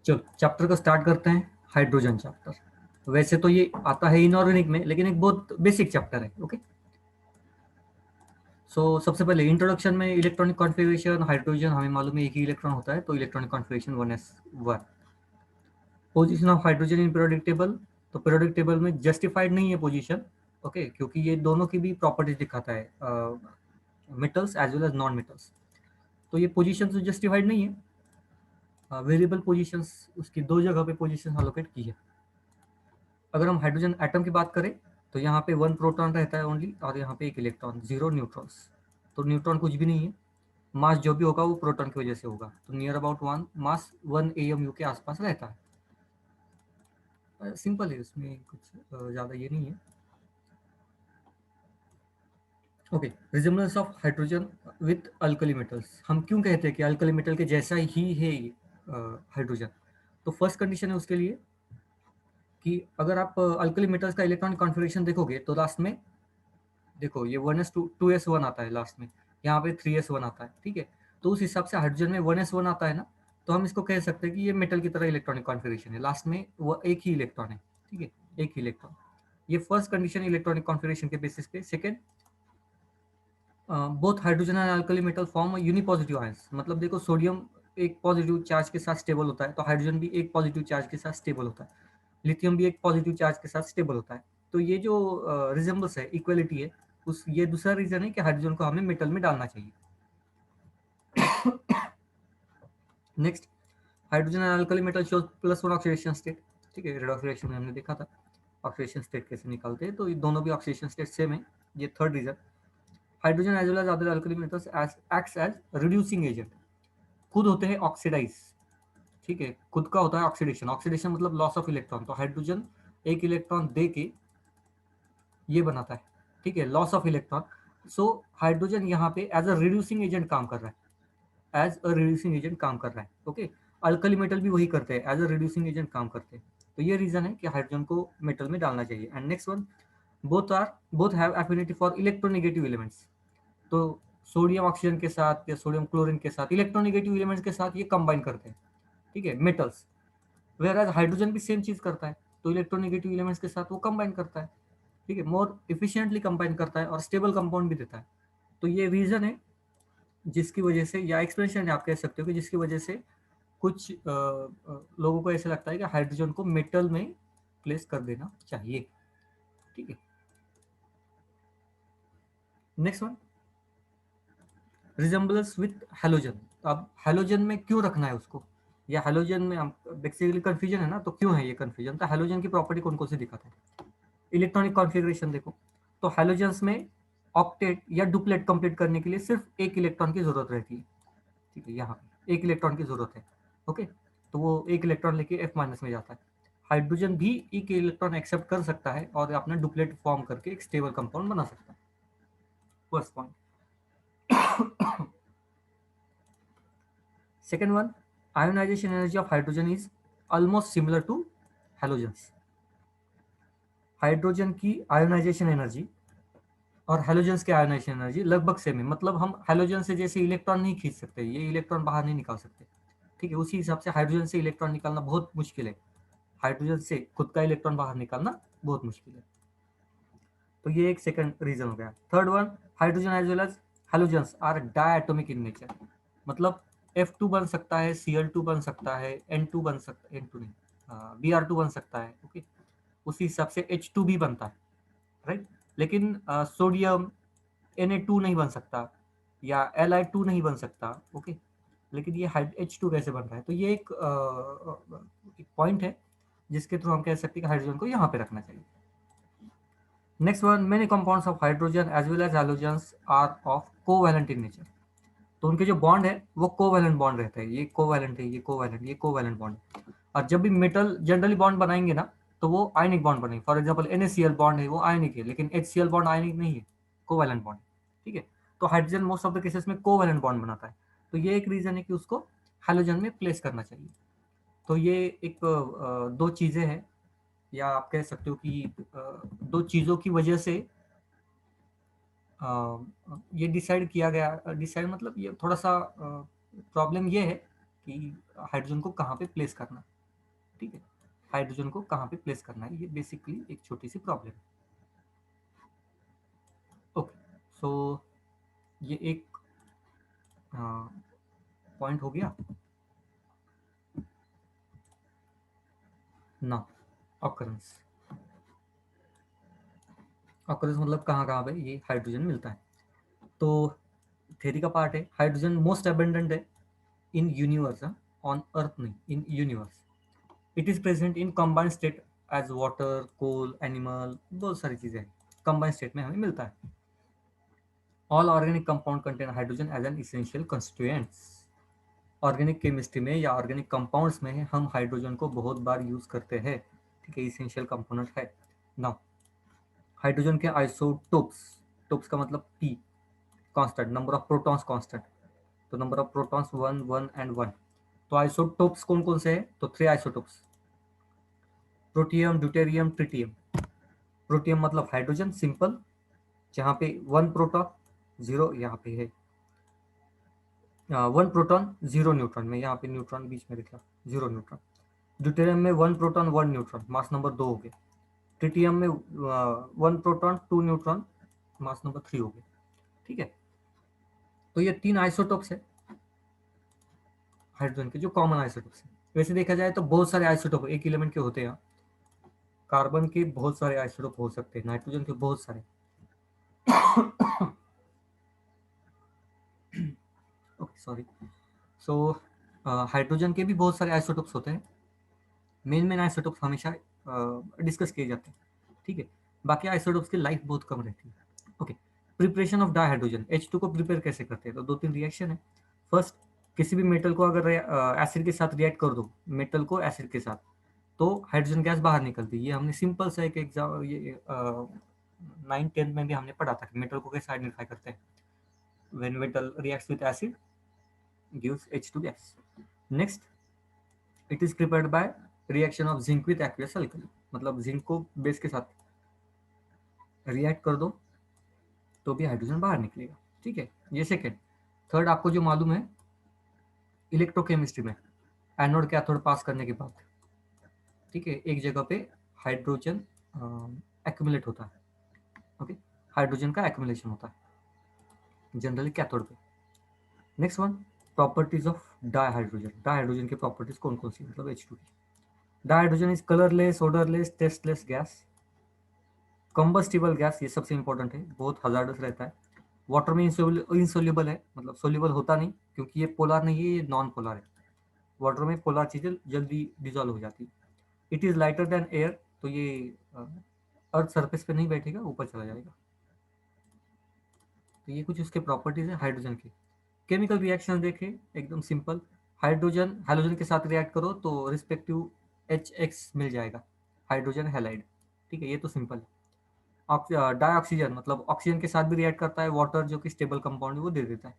चलो चैप्टर को स्टार्ट करते हैं। हाइड्रोजन चैप्टर, वैसे तो ये आता है इनऑर्गेनिक में, लेकिन एक बहुत बेसिक चैप्टर है। ओके, सो सबसे पहले इंट्रोडक्शन में इलेक्ट्रॉनिक कॉन्फ़िगरेशन। हाइड्रोजन हमें मालूम है एक ही इलेक्ट्रॉन होता है, तो electronic configuration 1s1। Position of hydrogen in periodic table, तो पीरियोडिक टेबल में जस्टिफाइड नहीं है पोजीशन। ओके, क्योंकि ये दोनों की भी प्रॉपर्टीज दिखाता है, metals as well as non metals. तो ये पोजीशन तो जस्टिफाइड नहीं है। वेरिएबल पोजीशंस उसकी दो जगह पे पोजीशन अलोकेट की है। अगर हम हाइड्रोजन एटम की बात करें तो यहाँ पे 1 प्रोटॉन रहता है ओनली, और यहाँ पे 1 इलेक्ट्रॉन, 0 न्यूट्रॉन्स। तो न्यूट्रॉन कुछ भी नहीं है। मास जो भी होगा वो प्रोटॉन की वजह से होगा, तो नियर अबाउट 1 मास 1 AMU के आसपास रहता है। सिंपल है, इसमें कुछ ज़्यादा ये नहीं है। Okay, resemblance of hydrogen with alkali metals. हम क्यों कहते हैं कि अल्कली मेटल के जैसा ही है हाइड्रोजन? तो फर्स्ट कंडीशन है उसके लिए कि अगर आप अल्कली मेटल्स का इलेक्ट्रॉनिक कॉन्फ़िगरेशन देखोगे तो लास्ट में देखो ये 1s2 2s1 आता है लास्ट में, यहाँ पे 3s1 आता है। ठीक है, तो उस हिसाब से हाइड्रोजन में 1s1 आता है ना, तो हम इसको कह सकते हैं कि ये मेटल की तरह इलेक्ट्रॉनिक कॉन्फ़िगरेशन है, लास्ट में वो एक ही इलेक्ट्रॉन है। ठीक है, एक ही इलेक्ट्रॉन। ये फर्स्ट कंडीशन इलेक्ट्रॉनिक कॉन्फ़िगरेशन के बेसिस पे। Second, both hydrogen and alkali metal form unipositive ions. मतलब देखो सोडियम एक पॉजिटिव चार्ज के साथ स्टेबल होता है, तो हाइड्रोजन भी एक पॉजिटिव चार्ज के साथ स्टेबल होता है। लिथियम भी एक पॉजिटिव चार्ज के साथ स्टेबल होता है। तो ये जो रिजेम्बल्स है, इक्वलिटी है, उस ये दूसरा रीजन है कि हाइड्रोजन को हमें मेटल में डालना चाहिए। Next, hydrogen and alkali metal shows +1 oxidation state. ठीक है, रेडॉक्स रिएक्शन में हमने देखा था ऑक्सीडेशन स्टेट कैसे निकालते हैं, तो ये दोनों भी ऑक्सीडेशन स्टेट सेम है। ये third reason. Hydrogen as well as other alkali metals acts as reducing agent. खुद होते हैं ऑक्सीडाइज। ठीक है, खुद का होता है ऑक्सीडेशन। ऑक्सीडेशन मतलब लॉस ऑफ इलेक्ट्रॉन, तो हाइड्रोजन एक इलेक्ट्रॉन दे के ये बनाता है। ठीक है, loss of electron. So hydrogen यहाँ पे एज अ रिड्यूसिंग एजेंट काम कर रहा है, एज अ रिड्यूसिंग एजेंट काम कर रहा है। ओके, अल्कली मेटल भी वही करते हैं, एज अ रिड्यूसिंग एजेंट काम करते हैं। तो ये रीजन है कि हाइड्रोजन को मेटल में डालना चाहिए। And next one, both have affinity for electronegative elements. तो सोडियम ऑक्सीजन के साथ या सोडियम क्लोरीन के साथ इलेक्ट्रोनेगेटिव एलिमेंट्स के साथ ये कंबाइन करते हैं। ठीक है, मेटल्स। वेयर एज हाइड्रोजन भी सेम चीज करता है, तो इलेक्ट्रोनेगेटिव एलिमेंट्स के साथ वो कंबाइन करता है। ठीक है, मोर इफिशिएंटली कंबाइन करता है और स्टेबल कंपाउंड भी देता है। तो ये रीजन है जिसकी वजह से, या एक्सप्लेनेशन आप कह सकते हो कि जिसकी वजह से कुछ लोगों को ऐसा लगता है कि हाइड्रोजन को मेटल में प्लेस कर देना चाहिए। ठीक है, next one, resemblance with halogen. अब हैलोजन में क्यों रखना है उसको, या हैलोजन में हम बेसिकली कंफ्यूजन है ना, तो क्यों है ये कंफ्यूजन? तो हैलोजन की प्रॉपर्टी कौन कौन सी दिखाता है? इलेक्ट्रॉनिक कॉन्फ़िगरेशन देखो, तो हैलोजेंस में ऑक्टेट या डुप्लेट कंप्लीट करने के लिए सिर्फ एक इलेक्ट्रॉन की जरूरत रहती है। ठीक है, यहाँ पे एक इलेक्ट्रॉन की जरूरत है। ओके, तो वो एक इलेक्ट्रॉन लेके F- में जाता है। हाइड्रोजन भी एक इलेक्ट्रॉन एक्सेप्ट कर सकता है और अपना डुप्लेट फॉर्म करके एक स्टेबल कंपाउंड बना सकता है। First point. Second one, ionization energy of hydrogen is almost similar to halogens. Hydrogen की आयोनाइजेशन एनर्जी और हैलोजेंस की आयोनाइजेशन एनर्जी लगभग सेम है। मतलब हम हैलोजन से जैसे इलेक्ट्रॉन नहीं खींच सकते, ये इलेक्ट्रॉन बाहर नहीं निकाल सकते। ठीक है, उसी हिसाब से हाइड्रोजन से इलेक्ट्रॉन निकालना बहुत मुश्किल है। हाइड्रोजन से खुद का इलेक्ट्रॉन बाहर निकालना बहुत मुश्किल है। तो ये एक सेकंड रीजन हो गया। Third one, hydrogen as well as halogens are diatomic in nature. मतलब F2 बन सकता है, Cl2 बन सकता है, N2 बन सकता है, N2 नहीं, Br2 बन सकता है। ओके, उसी हिसाब से H2 भी बनता है, राइट। लेकिन सोडियम Na2 नहीं बन सकता, या Li2 नहीं बन सकता। ओके, लेकिन ये H2 कैसे बन रहा है? तो ये एक पॉइंट है जिसके थ्रू हम कह सकते हैं कि हाइड्रोजन को यहाँ पे रखना चाहिए। Next one, many compounds of hydrogen as well as halogens are of covalent in nature. तो उनके जो बॉन्ड है वो कोवैलेंट बॉन्ड रहता है। ये कोवैलेंट है, ये कोवैलेंट, ये कोवैलेंट बॉन्ड है। और जब भी मेटल जनरली बॉन्ड बनाएंगे ना, तो वो आयनिक बॉन्ड बनेंगे। फॉर एग्जांपल NaCl बॉन्ड है वो आयनिक है, लेकिन HCl बॉन्ड आयनिक नहीं है, कोवैलेंट बॉन्ड। ठीक है, तो hydrogen most of the cases में कोवैलेंट बॉन्ड बनाता है। तो ये एक रीजन है कि उसको हैलोजन में प्लेस करना चाहिए। तो ये एक दो चीजें हैं, या आप कह सकते हो कि दो चीजों की वजह से ये डिसाइड किया गया। मतलब ये थोड़ा सा प्रॉब्लम ये है कि हाइड्रोजन को कहाँ पे प्लेस करना। ठीक है, हाइड्रोजन को कहाँ पे प्लेस करना है, ये बेसिकली एक छोटी सी प्रॉब्लम है। ओके, सो ये एक पॉइंट हो गया ना। ऑकरेंस, ऑकरेंस मतलब कहाँ कहाँ पे ये हाइड्रोजन मिलता है। तो थ्योरी का पार्ट है, हाइड्रोजन मोस्ट अबेंडेंट है इन यूनिवर्स, ऑन अर्थ नहीं, in universe. It is present in combined state as water, coal, animal, बहुत सारी चीजें कंबाइंड स्टेट में हमें मिलता है। All organic compound contain hydrogen as an essential constituents. Organic chemistry में या ऑर्गेनिक कंपाउंड्स में हम हाइड्रोजन को बहुत बार यूज करते हैं, ठीक है, इसेंशियल कंपोनेंट है। नाउ हाइड्रोजन के आइसोटोप्स, टोप्स का मतलब P, constant, number of protons constant, तो नंबर ऑफ प्रोटॉन्स 1 1 एंड 1। तो आइसोटोप्स कौन कौन से हैं, तो 3 isotopes, protium, deuterium, tritium. Protium मतलब हाइड्रोजन सिंपल, जहाँ पे 1 प्रोटॉन 0, यहाँ पे है 1 प्रोटॉन 0 न्यूट्रॉन में, यहाँ पे न्यूट्रॉन बीच में लिखा 0 न्यूट्रॉन। ड्यूटेरियम में 1 प्रोटॉन 1 न्यूट्रॉन, मास नंबर 2 हो गया। ट्रिटियम में 1 प्रोटॉन 2 न्यूट्रॉन, मास नंबर 3 हो गया। ठीक है, तो ये 3 आइसोटोप्स है हाइड्रोजन के, जो कॉमन आइसोटोप्स है। वैसे देखा जाए तो बहुत सारे आइसोटोप एक एलिमेंट के होते हैं। कार्बन के बहुत सारे आइसोटोप हो सकते हैं, नाइट्रोजन के बहुत सारे। Okay sorry. सो हाइड्रोजन के भी बहुत सारे आइसोटोप्स होते हैं। मेन मेन आइसोटोप्स हमेशा डिस्कस किए जाते हैं, ठीक है। बाकी आइसोटोप्स की लाइफ बहुत कम रहती है। Okay, preparation of dihydrogen, H2 को प्रिपेयर कैसे करते हैं, तो 2-3 रिएक्शन है। फर्स्ट, किसी भी मेटल को अगर एसिड के साथ रिएक्ट कर दो, मेटल को एसिड के साथ, तो हाइड्रोजन गैस बाहर निकलती है। ये हमने सिंपल सा एक एग्जाम, ये 9th-10th में भी हमने पढ़ा था कि मेटल को कैसे आइडेंटिफाई करते हैं। When metal reacts with acid gives H2 gas. Next, it is prepared by reaction of zinc with aqueous alkali, मतलब जिंक को बेस के साथ रिएक्ट कर दो तो भी हाइड्रोजन बाहर निकलेगा, ठीक है। ये सेकेंड। थर्ड, आपको जो मालूम है इलेक्ट्रोकेमिस्ट्री में, एनोड कैथोड पास करने के बाद, ठीक है, एक जगह पे हाइड्रोजन एक्यूमुलेट होता है। ओके, हाइड्रोजन का एक्यूमुलेशन होता है जनरली कैथोड पे। Next one, properties of dihydrogen. Dihydrogen की प्रॉपर्टीज कौन कौन सी, मतलब H2 की। Dihydrogen is colourless, odourless, tasteless gas, combustible gas, ये सबसे इंपॉर्टेंट है, बहुत हजार्डस रहता है। वाटर में इंसोल्यूबल है, मतलब सोल्यूबल होता नहीं, क्योंकि ये पोलर नहीं है, ये नॉन पोलर है। वाटर में पोलर चीजें जल्दी डिजॉल्व हो जाती है। It is lighter then air, तो ये अर्थ सरफेस पे नहीं बैठेगा, ऊपर चला जाएगा। तो ये कुछ उसके प्रॉपर्टीज है हाइड्रोजन की। केमिकल रिएक्शन देखें, एकदम सिंपल। हाइड्रोजन हाइड्रोजन के साथ रिएक्ट करो तो रिस्पेक्टिव HX मिल जाएगा, हाइड्रोजन हैलाइड, ठीक है, ये तो सिंपल है। डाइऑक्सीजन मतलब ऑक्सीजन के साथ भी रिएक्ट करता है, वाटर जो कि स्टेबल कंपाउंड है वो दे देता है।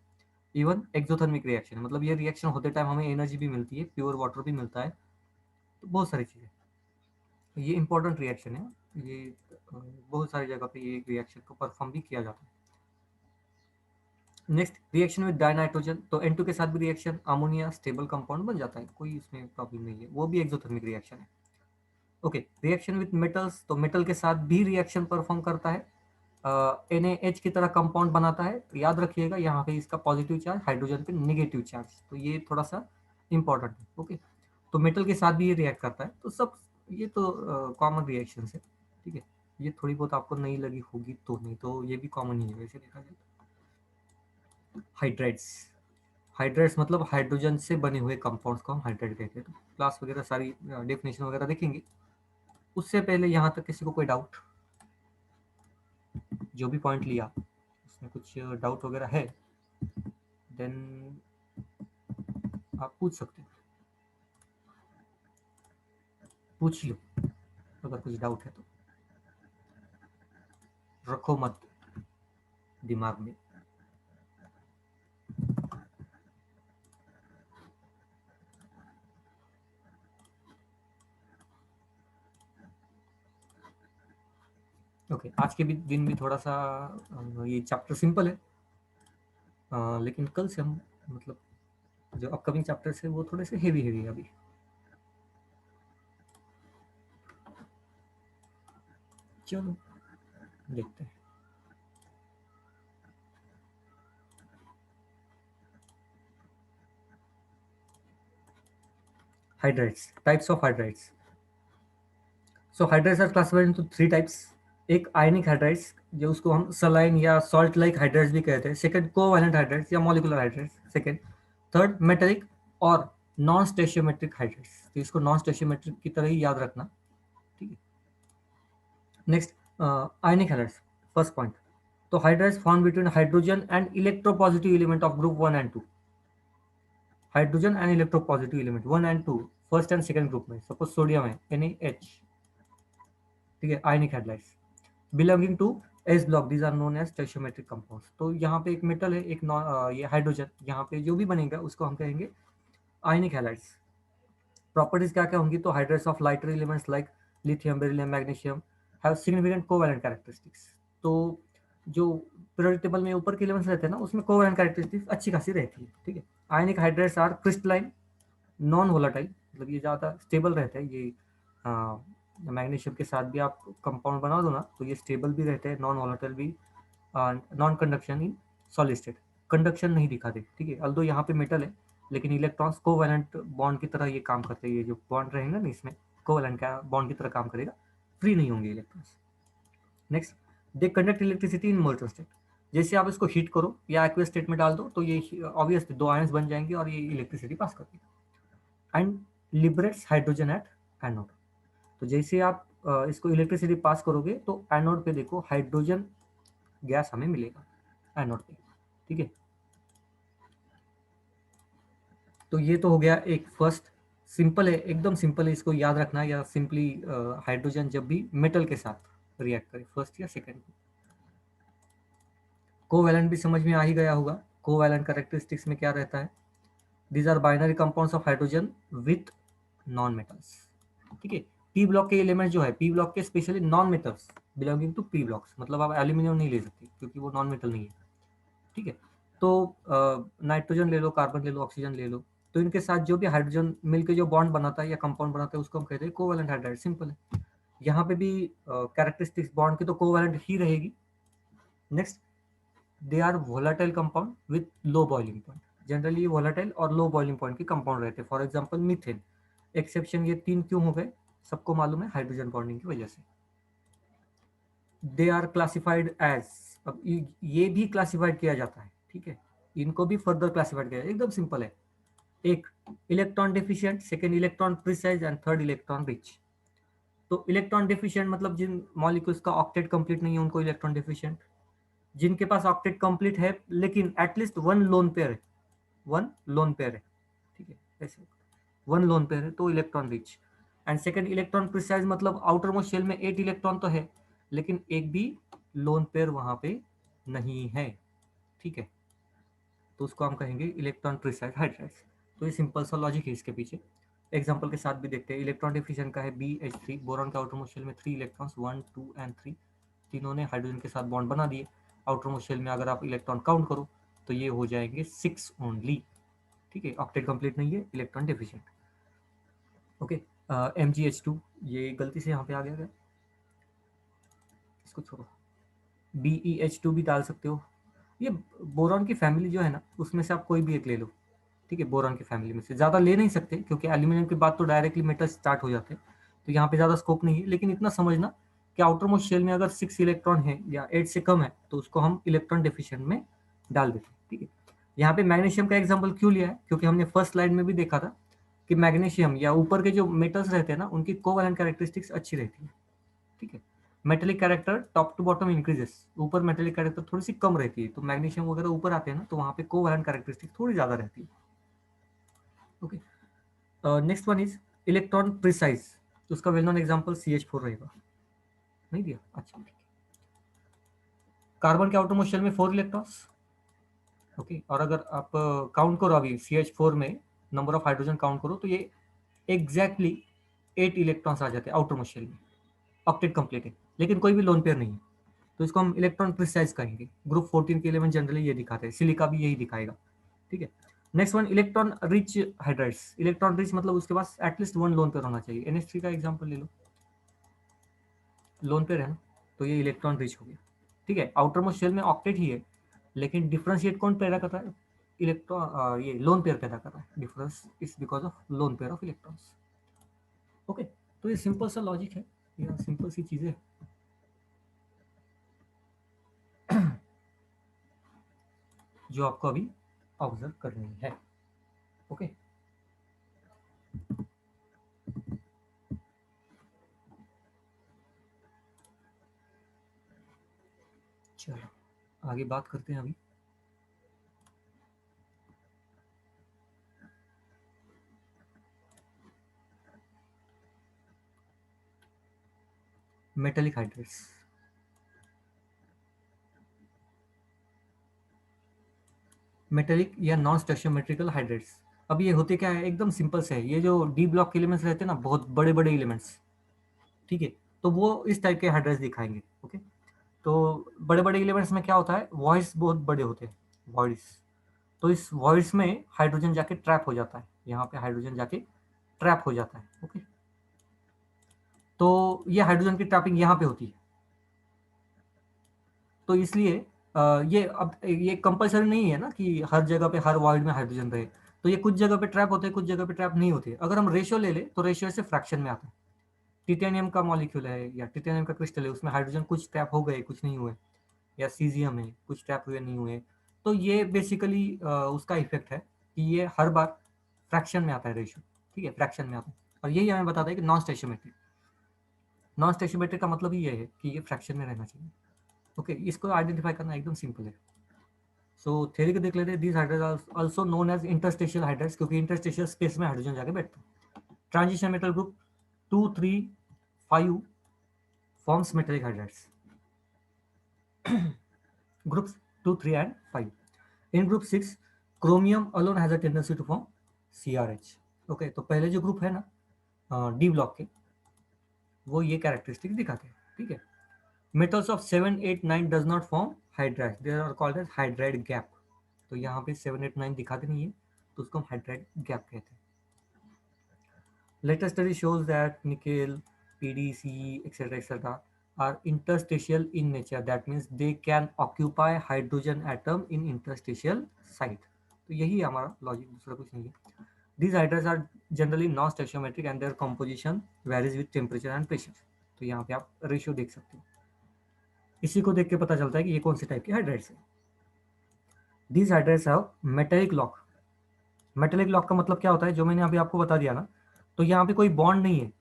इवन एक्सोथर्मिक रिएक्शन, मतलब ये रिएक्शन होते टाइम हमें एनर्जी भी मिलती है, प्योर वाटर भी मिलता है, तो बहुत सारी चीज़ें। ये इंपॉर्टेंट रिएक्शन है, ये बहुत सारी जगह पे ये रिएक्शन को परफॉर्म भी किया जाता है। नेक्स्ट, रिएक्शन विद डाइनाइट्रोजन, तो N2 के साथ भी रिएक्शन, अमोनिया स्टेबल कंपाउंड बन जाता है, कोई इसमें प्रॉब्लम नहीं है, वो भी एक्सोथर्मिक रिएक्शन है। ओके, रिएक्शन विद मेटल्स, तो मेटल के साथ भी रिएक्शन परफॉर्म करता है, NaH की तरह कंपाउंड बनाता है। याद रखिएगा यहाँ पे इसका पॉजिटिव चार्ज, हाइड्रोजन पे नेगेटिव चार्ज, तो ये थोड़ा सा इंपॉर्टेंट है। ओके, तो मेटल के साथ भी ये रिएक्ट करता है, तो सब ये तो कॉमन रिएक्शन है, ठीक है। ये थोड़ी बहुत आपको नहीं लगी होगी तो, नहीं तो ये भी कॉमन ही है वैसे देखा जाए तो। हाइड्राइड्स, हाइड्राइड्स मतलब हाइड्रोजन से बने हुए कंपाउंड्स को हम हाइड्राइड कहते हैं। तो क्लास वगैरह सारी डेफिनेशन वगैरह देखेंगे, उससे पहले यहाँ तक किसी को कोई डाउट, जो भी पॉइंट लिया उसमें कुछ डाउट वगैरह है, देन आप पूछ सकते हो, पूछ लो अगर कुछ डाउट है तो, रखो मत दिमाग में। ओके, आज के भी दिन भी थोड़ा सा ये चैप्टर सिंपल है, लेकिन कल से हम मतलब जो अपकमिंग चैप्टर्स है वो थोड़े से हेवी हेवी है अभी। चलो देखते हैं। Hydrides, types of hydrides. So hydrides are classified into three types. एक आयनिक हाइड्राइड्स, जो उसको हम सलाइन या सॉल्ट लाइक हाइड्राइड्स भी कहते हैं। सेकंड कोवैलेंट हाइड्राइड्स या molecular hydrides. Second, third metallic और नॉन स्टेशियोमेट्रिक हाइड्राइड्स। तो इसको नॉन स्टेशियोमेट्रिक की तरह ही याद रखना, ठीक है। Next, ionic hydrides, first point. तो hydrides form between hydrogen and electropositive element of group 1 and 2। Hydrogen and electropositive element 1 and 2, first and second group में। सपोज सोडियम है NaH, ठीक है, ionic hydrides belonging to S block, these are known as stoichiometric compounds. तो यहाँ पे एक metal है, एक ये हाइड्रोजन, यहाँ पे जो भी बनेगा उसको हम कहेंगे आयनिक हाइड्राइड्स। प्रॉपर्टीज क्या क्या होंगी? तो hydrides of lighter elements like lithium, beryllium, magnesium have significant covalent characteristics. तो जो पीरियोडिक टेबल में ऊपर के एलिमेंट्स रहते हैं ना, उसमें कोवैलेंट कैरेक्टरिस्टिक्स अच्छी खासी रहती है, ठीक है। Ionic hydrides are crystalline, non volatile, मतलब ये ज़्यादा स्टेबल रहता है। ये मैग्नीशियम के साथ भी आप कंपाउंड बना दो ना, तो ये स्टेबल भी रहते हैं, नॉन वोलाटाइल भी, non conduction in solid state, conduction नहीं दिखाते, ठीक है। अल्दो यहाँ पे मेटल है, लेकिन इलेक्ट्रॉन्स कोवैलेंट बॉन्ड की तरह ये काम करते हैं। ये जो बॉन्ड रहेगा ना, इसमें कोवैलेंट का बॉन्ड की तरह काम करेगा, फ्री नहीं होंगे electrons. Next, they conduct electricity in molten state. जैसे आप इसको हीट करो या एक्वियस स्टेट में डाल दो, तो ये ऑब्वियसली दो आयंस बन जाएंगे और ये इलेक्ट्रिसिटी पास कर देगा and liberates hydrogen at anode. तो जैसे आप इसको इलेक्ट्रिसिटी पास करोगे, तो एनोड पे देखो हाइड्रोजन गैस हमें मिलेगा एनोड पे, ठीक है। तो ये तो हो गया एक फर्स्ट, सिंपल है, एकदम सिंपल है, इसको याद रखना। या सिंपली हाइड्रोजन जब भी मेटल के साथ रिएक्ट करे, फर्स्ट या सेकंड। कोवैलेंट भी समझ में आ ही गया होगा। कोवैलेंट कैरेक्टरिस्टिक्स में क्या रहता है? These are binary compounds of hydrogen with non metals, ठीक है। पी ब्लॉक के एलिमेंट जो है, पी ब्लॉक के specially non metals belonging to P blocks, मतलब आप एल्यूमिनियम नहीं ले सकते क्योंकि वो नॉन मेटल नहीं है, ठीक है। तो नाइट्रोजन ले लो, कार्बन ले लो, ऑक्सीजन ले लो, तो इनके साथ जो भी हाइड्रोजन मिलकर जो बॉन्ड बनाता है या कंपाउंड बनाता है, उसको हम कहते हैं कोवैलेंट हाइड्राइड। सिंपल है। यहाँ पे भी कैरेक्टरिस्टिक्स बॉन्ड की तो कोवैलेंट ही रहेगी। Next, they are volatile compound with low boiling point. Generally ये वोलाटाइल और लो बॉइलिंग पॉइंट के कंपाउंड रहते हैं। For example methane. एक्सेप्शन ये तीन क्यों हो गए? सबको मालूम है, हाइड्रोजन बॉन्डिंग की वजह से। दे आर क्लासिफाइड एज, अब ये भी क्लासिफाइड किया जाता है, ठीक है। इनको भी फर्दर क्लासिफाइड किया जाए, एकदम सिंपल है। एक, electron deficient, second electron precise and third electron rich. तो इलेक्ट्रॉन डेफिशिएंट मतलब जिन मॉलिक्यूल्स का ऑक्टेट कंप्लीट नहीं है उनको इलेक्ट्रॉन डेफिशिएंट। जिनके पास ऑक्टेट कंप्लीट है लेकिन एटलीस्ट वन लोन पेयर है, वन लोन पेयर है, ठीक है, ऐसे वन लोन पेयर है, तो electron rich. And second, electron precise मतलब आउटर मोस्ट शेल में 8 इलेक्ट्रॉन तो है, लेकिन एक भी लोन पेयर वहां पे नहीं है, ठीक है। तो उसको हम कहेंगे इलेक्ट्रॉन प्रिसाइज हाइड्राइड्स। तो ये सिंपल सा लॉजिक है इसके पीछे। एग्जांपल के साथ भी देखते हैं। इलेक्ट्रॉन डिफिशिएंट का है BH3, बोरॉन के आउटर मोस्ट शेल में 3 इलेक्ट्रॉन्स, 1 2 एंड 3, तीनों ने हाइड्रोजन के साथ बॉन्ड बना दिए। आउटर मोस्ट शेल में अगर आप इलेक्ट्रॉन काउंट करो तो ये हो जाएंगे 6 ओनली, ठीक है। ऑक्टेट कंप्लीट नहीं है, इलेक्ट्रॉन डिफिशिएंट, ओके। MgH2, ये गलती से यहाँ पे आ गया, इसको छोड़ो। BeH2 भी डाल सकते हो। ये बोरॉन की फैमिली जो है ना, उसमें से आप कोई भी एक ले लो, ठीक है। बोरॉन की फैमिली में से ज़्यादा ले नहीं सकते क्योंकि एल्यूमिनियम के बाद तो डायरेक्टली मेटल स्टार्ट हो जाते हैं, तो यहाँ पे ज़्यादा स्कोप नहीं है। लेकिन इतना समझना कि आउटर मोस्ट शेल में अगर 6 इलेक्ट्रॉन है या 8 से कम है, तो उसको हम इलेक्ट्रॉन डेफिशिएंट में डाल देते हैं, ठीक है। यहाँ पे मैग्नीशियम का एग्जाम्पल क्यों लिया है? क्योंकि हमने फर्स्ट स्लाइड में भी देखा था कि मैग्नीशियम या ऊपर के जो मेटल्स रहते हैं ना, उनकी कोवैलेंट कैरेक्टरिस्टिक्स अच्छी रहती है, ठीक है। Metallic character top to bottom increases, ऊपर मेटेलिक कैरेक्टर थोड़ी सी कम रहती है। तो मैग्नीशियम वगैरह ऊपर आते हैं ना, तो वहाँ पे कोवैलेंट कैरेक्टरिस्टिक थोड़ी ज़्यादा रहती है, okay. Next one is electron precise. तो उसका वेल नोन एग्जांपल CH4 रहेगा। नहीं दिया? अच्छा, ठीक है। कार्बन के आउटर मोस्ट शेल में 4 इलेक्ट्रॉन्स, ओके। और अगर आप काउंट करो अभी CH4 में नंबर ऑफ हाइड्रोजन काउंट करो, तो ये एग्जैक्टली 8 इलेक्ट्रॉन्स आ जाते हैं आउटर मोस्ट शेल में। ऑक्टेट कंप्लीट है लेकिन कोई भी लोन पेयर नहीं है, तो इसको हम इलेक्ट्रॉन प्रिसाइज कहेंगे। ग्रुप 14 के एलिमेंट जनरली ये दिखाते हैं, सिलिका भी यही दिखाएगा, ठीक है। Next one, electron rich hydrides. Electron rich मतलब उसके पास एटलीस्ट वन लोन पेयर होना चाहिए। NH3 का एग्जांपल ले लो, लोन पेयर है ना, तो ये इलेक्ट्रॉन रिच हो गया, ठीक है। आउटर मोस्ट शेल में ऑक्टेट ही है, लेकिन डिफरेंशिएट कौन पैदा करता है, इलेक्ट्रॉन, ये लोन पेयर पैदा कर रहा है। Difference is because of lone pair of electrons. Okay, तो ये सिंपल सा लॉजिक है, ये सिंपल सी चीजें जो आपको अभी ऑब्जर्व करनी है। ओके, चलो आगे बात करते हैं अभी। मेटेलिक हाइड्रेट्स, मेटेलिक या नॉन स्टोइचियोमेट्रिकल हाइड्रेट्स। अब ये होते क्या है, एकदम सिंपल से है। ये जो डी ब्लॉक एलिमेंट्स रहते हैं ना, बहुत बड़े बड़े एलिमेंट्स, ठीक है, तो वो इस टाइप के हाइड्रेट्स दिखाएंगे। ओके, तो बड़े बड़े एलिमेंट्स में क्या होता है, वॉइड्स बहुत बड़े होते हैं, वॉइड्स। तो इस वॉइड्स में हाइड्रोजन जाके ट्रैप हो जाता है, यहाँ पे हाइड्रोजन जाके ट्रैप हो जाता है। ओके, तो ये हाइड्रोजन की ट्रैपिंग यहाँ पे होती है। तो इसलिए ये अब ये कंपलसरी नहीं है ना कि हर जगह पे हर वॉइड में हाइड्रोजन रहे। तो ये कुछ जगह पे ट्रैप होते हैं, कुछ जगह पे ट्रैप नहीं होते। अगर हम रेशियो ले ले तो रेशियो से फ्रैक्शन में आता है। टिटेनियम का मॉलिक्यूल है या टिटेनियम का क्रिस्टल है, उसमें हाइड्रोजन कुछ ट्रैप हो गए, कुछ नहीं हुए। या सीजियम है, कुछ ट्रैप हुए नहीं हुए। तो ये बेसिकली उसका इफेक्ट है कि ये हर बार फ्रैक्शन में आता है रेशियो, ठीक है, फ्रैक्शन में आता है। और यही हमें बताता है कि नॉन स्टेशियोमेट्रिक, नॉन स्टेशियोमेट्रिक का मतलब ही ये है कि ये फ्रैक्शन में रहना चाहिए। ओके, इसको आइडेंटिफाई करना एकदम सिंपल है। सो थ्योरी को देख लेते हैं। These hydrates also known as interstitial hydrates, क्योंकि इंटरस्टेशियल स्पेस में हाइड्रोजन जाके बैठता है। Transition metal group 2, 3, 5 forms metallic hydrates. Groups 2, 3 and 5। In group 6 chromium alone has a tendency to form CrH। Okay, तो पहले जो ग्रुप है ना डी ब्लॉक के, वो ये कैरेक्टरिस्टिक दिखाते हैं, ठीक है। Metals of 7, 8, 9 does not form hydride, they are called as hydride gap. तो यहाँ पे 7, 8, 9 दिखाते नहीं है, तो उसको हम हाइड्राइड गैप कहते हैं। Later study shows that nickel, PDC, etc. are interstitial in nature. That means they can occupy hydrogen atom in interstitial site. तो यही हमारा लॉजिक, दूसरा कुछ नहीं है। These hydrides are generally non-stoichiometric and their composition varies with temperature and pressure. तो यहाँ पे आप रेशियो देख सकते हो। इसी को देख के पता चलता है कि ये कौन से टाइप के हाइड्राइड्स है। These hydrides have metallic lock. Metallic lock का मतलब क्या होता है, जो मैंने अभी आपको बता दिया ना। तो यहाँ पे कोई बॉन्ड नहीं है,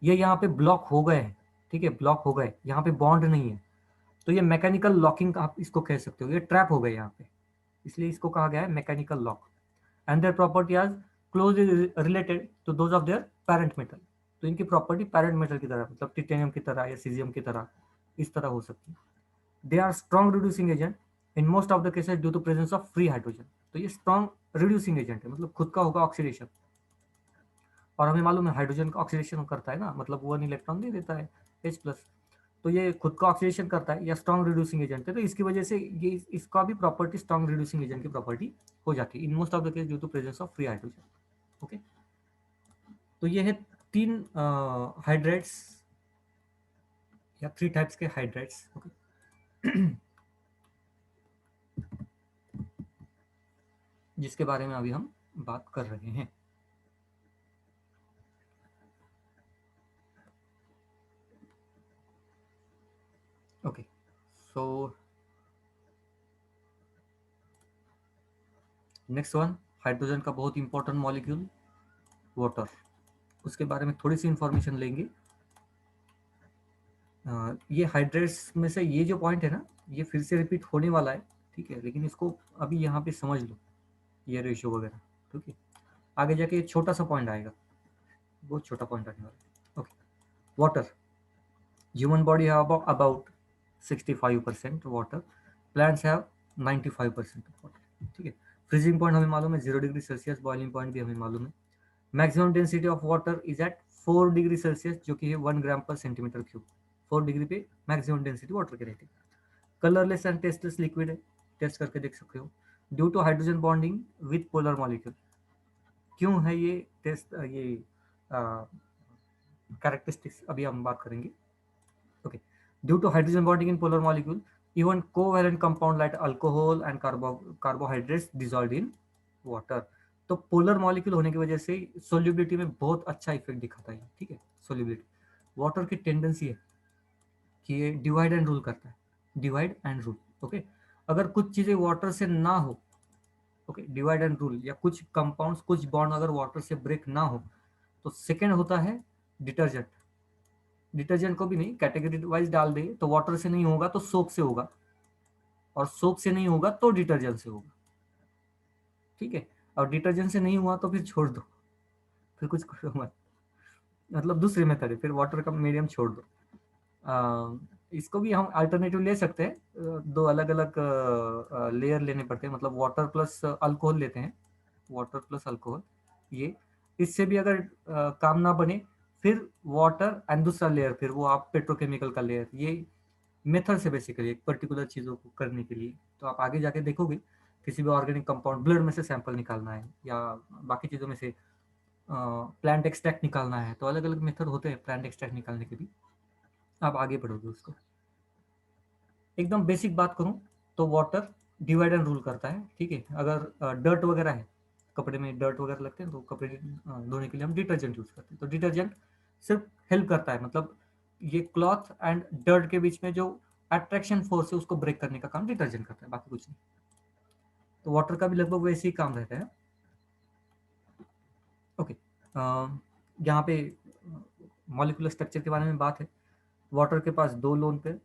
ये यहाँ पे ब्लॉक हो गए हैं, ठीक है, ब्लॉक हो गए, यहाँ पे बॉन्ड नहीं है। तो ये मैकेनिकल लॉकिंग आप इसको कह सकते हो, ये ट्रैप हो गए यहाँ पे, इसलिए इसको कहा गया है mechanical lock. And their property are closely related to those of their parent metal. तो इनकी प्रॉपर्टी पैरेंट मेटल की तरह, मतलब टिटेनियम की तरह या सीजियम की तरह, इस तरह हो सकती है। They are strong reducing agent in most of the cases due to presence of free hydrogen. तो ये स्ट्रॉन्ग रिड्यूसिंग एजेंट है, मतलब खुद का होगा ऑक्सीडेशन। और हमें मालूम है हाइड्रोजन का ऑक्सीडेशन करता है ना, मतलब 1 इलेक्ट्रॉन दे देता है H+। तो ये खुद का ऑक्सीडेशन करता है या स्ट्रॉन्ग रिड्यूसिंग एजेंट है, तो इसकी वजह से ये इसका भी प्रॉपर्टी स्ट्रॉन्ग रिड्यूसिंग एजेंट की प्रॉपर्टी हो जाती है in most of the case due to presence of free hydrogen. Okay, तो ये है 3 हाइड्रेट्स या 3 टाइप्स के हाइड्रेट्स। ओके, जिसके बारे में अभी हम बात कर रहे हैं। Okay, so next one, hydrogen का बहुत इंपॉर्टेंट मॉलिक्यूल वाटर, उसके बारे में थोड़ी सी इंफॉर्मेशन लेंगे। ये हाइड्रेट्स में से ये जो पॉइंट है ना, ये फिर से रिपीट होने वाला है, ठीक है, लेकिन इसको अभी यहाँ पे समझ लो, ये रेशियो वगैरह, ठीक है। आगे जाके छोटा सा पॉइंट आएगा, बहुत छोटा पॉइंट आने वाला है। Okay, water, human body have about 65% water, plants have 95% water, ठीक है। फ्रीजिंग पॉइंट हमें मालूम है 0 डिग्री सेल्सियस, बॉइलिंग पॉइंट भी हमें मालूम है। Maximum density of water is at 4 degree Celsius, जो कि है 1 ग्राम पर सेंटीमीटर क्यूब। 4 डिग्री पे मैक्सिमम डेंसिटी वाटर की रहती है। कलरलेस एंड टेस्टलेस लिक्विड है, टेस्ट करके देख सकते हो। Due to hydrogen bonding with polar molecule. क्यों है ये टेस्ट, ये कैरेक्टरिस्टिक्स अभी हम बात करेंगे। Okay, due to hydrogen bonding in polar molecule even covalent compound like alcohol and carbohydrates dissolve in water. तो पोलर मॉलिक्यूल होने की वजह से सोल्यूबिलिटी में बहुत अच्छा इफेक्ट दिखाता है, ठीक है। सोल्यूबिलिटी वाटर की टेंडेंसी है कि ये डिवाइड एंड रूल करता है, डिवाइड एंड रूल। ओके, अगर कुछ चीजें वाटर से ना हो, ओके, डिवाइड एंड रूल, या कुछ कंपाउंड्स कुछ बॉन्ड अगर वाटर से ब्रेक ना हो, तो सेकेंड होता है डिटर्जेंट। डिटर्जेंट को भी नहीं कैटेगरी वाइज डाल दे, तो वाटर से नहीं होगा तो सोप से होगा, और सोप से नहीं होगा तो डिटर्जेंट से होगा, ठीक है। और डिटर्जेंट से नहीं हुआ तो फिर छोड़ दो, फिर कुछ करो मत, मतलब दूसरे मेथड है, फिर वाटर का मीडियम छोड़ दो। इसको भी हम अल्टरनेटिव ले सकते हैं, दो अलग अलग लेयर लेने पड़ते हैं, मतलब वाटर प्लस अल्कोहल लेते हैं, वाटर प्लस अल्कोहल, ये इससे भी अगर काम ना बने, फिर वाटर एंड दूसरा लेयर, फिर वो आप पेट्रोकेमिकल का लेयर, ये मेथड से बेसिकली एक पर्टिकुलर चीज़ों को करने के लिए। तो आप आगे जाके देखोगे किसी भी ऑर्गेनिक कंपाउंड, ब्लड में से सैंपल निकालना है या बाकी चीज़ों में से प्लांट एक्सट्रैक्ट निकालना है, तो अलग अलग मेथड होते हैं प्लांट एक्सट्रैक्ट निकालने के भी, आप आगे बढ़ोगे उसको। एकदम बेसिक बात करूं तो वाटर डिवाइड एंड रूल करता है, ठीक है। अगर डर्ट वगैरह है, कपड़े में डर्ट वगैरह लगते हैं, तो कपड़े धोने के लिए हम डिटर्जेंट यूज करते हैं, तो डिटर्जेंट सिर्फ हेल्प करता है, मतलब ये क्लॉथ एंड डर्ट के बीच में जो अट्रैक्शन फोर्स है उसको ब्रेक करने का काम डिटर्जेंट करता है, बाकी कुछ नहीं। तो वाटर का भी लगभग वैसे ही काम रहता है। ओके, यहाँ पे मॉलिक्यूलर स्ट्रक्चर के बारे में बात है। वाटर के पास दो लोन पेयर,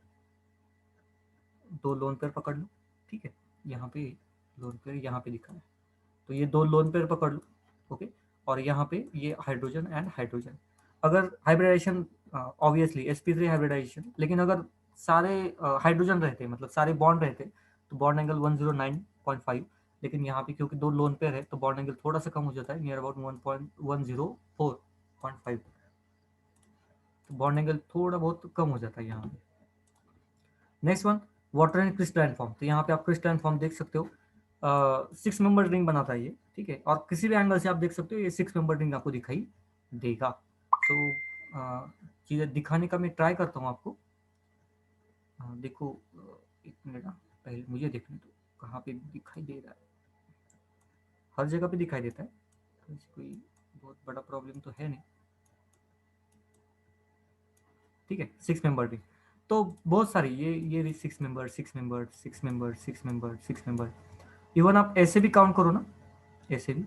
दो लोन पेयर पकड़ लो, ठीक है। यहाँ पे लोन पेयर यहाँ पे लिखा है, तो ये दो लोन पेयर पकड़ लो, ओके। और यहाँ पे ये हाइड्रोजन एंड हाइड्रोजन, अगर हाइब्रिडाइजेशन, ऑब्वियसली sp3 हाइब्रिडाइजेशन, लेकिन अगर सारे हाइड्रोजन रहते, मतलब सारे बॉन्ड रहते, तो बॉन्ड एंगल 109.5, लेकिन यहाँ पे क्योंकि दो लोन पेयर है तो बॉन्ड एंगल थोड़ा सा कम हो जाता है, नियर अबाउट 1.104.5, तो बॉन्ड एंगल थोड़ा बहुत कम हो जाता है यहाँ पे। Next one, water and crystalline form, तो यहाँ पे आप क्रिस्टलाइन फॉर्म देख सकते हो, 6 मेंबर रिंग बनाता है ये, ठीक है। और किसी भी एंगल से आप देख सकते हो ये 6 मेंबर रिंग आपको दिखाई देगा। तो चीज़ें दिखाने का मैं ट्राई करता हूँ आपको। देखो, एक मिनट ना, पहले मुझे देखने दो कहाँ पे दिखाई दे रहा है। हर जगह पे दिखाई देता है, तो कोई बहुत बड़ा प्रॉब्लम तो है नहीं, ठीक है। 6 मेंबर रिंग, तो बहुत सारी ये 6 member, 6 member, 6 member, 6 member, 6 member, even आप ऐसे भी काउंट करो ना, ऐसे भी,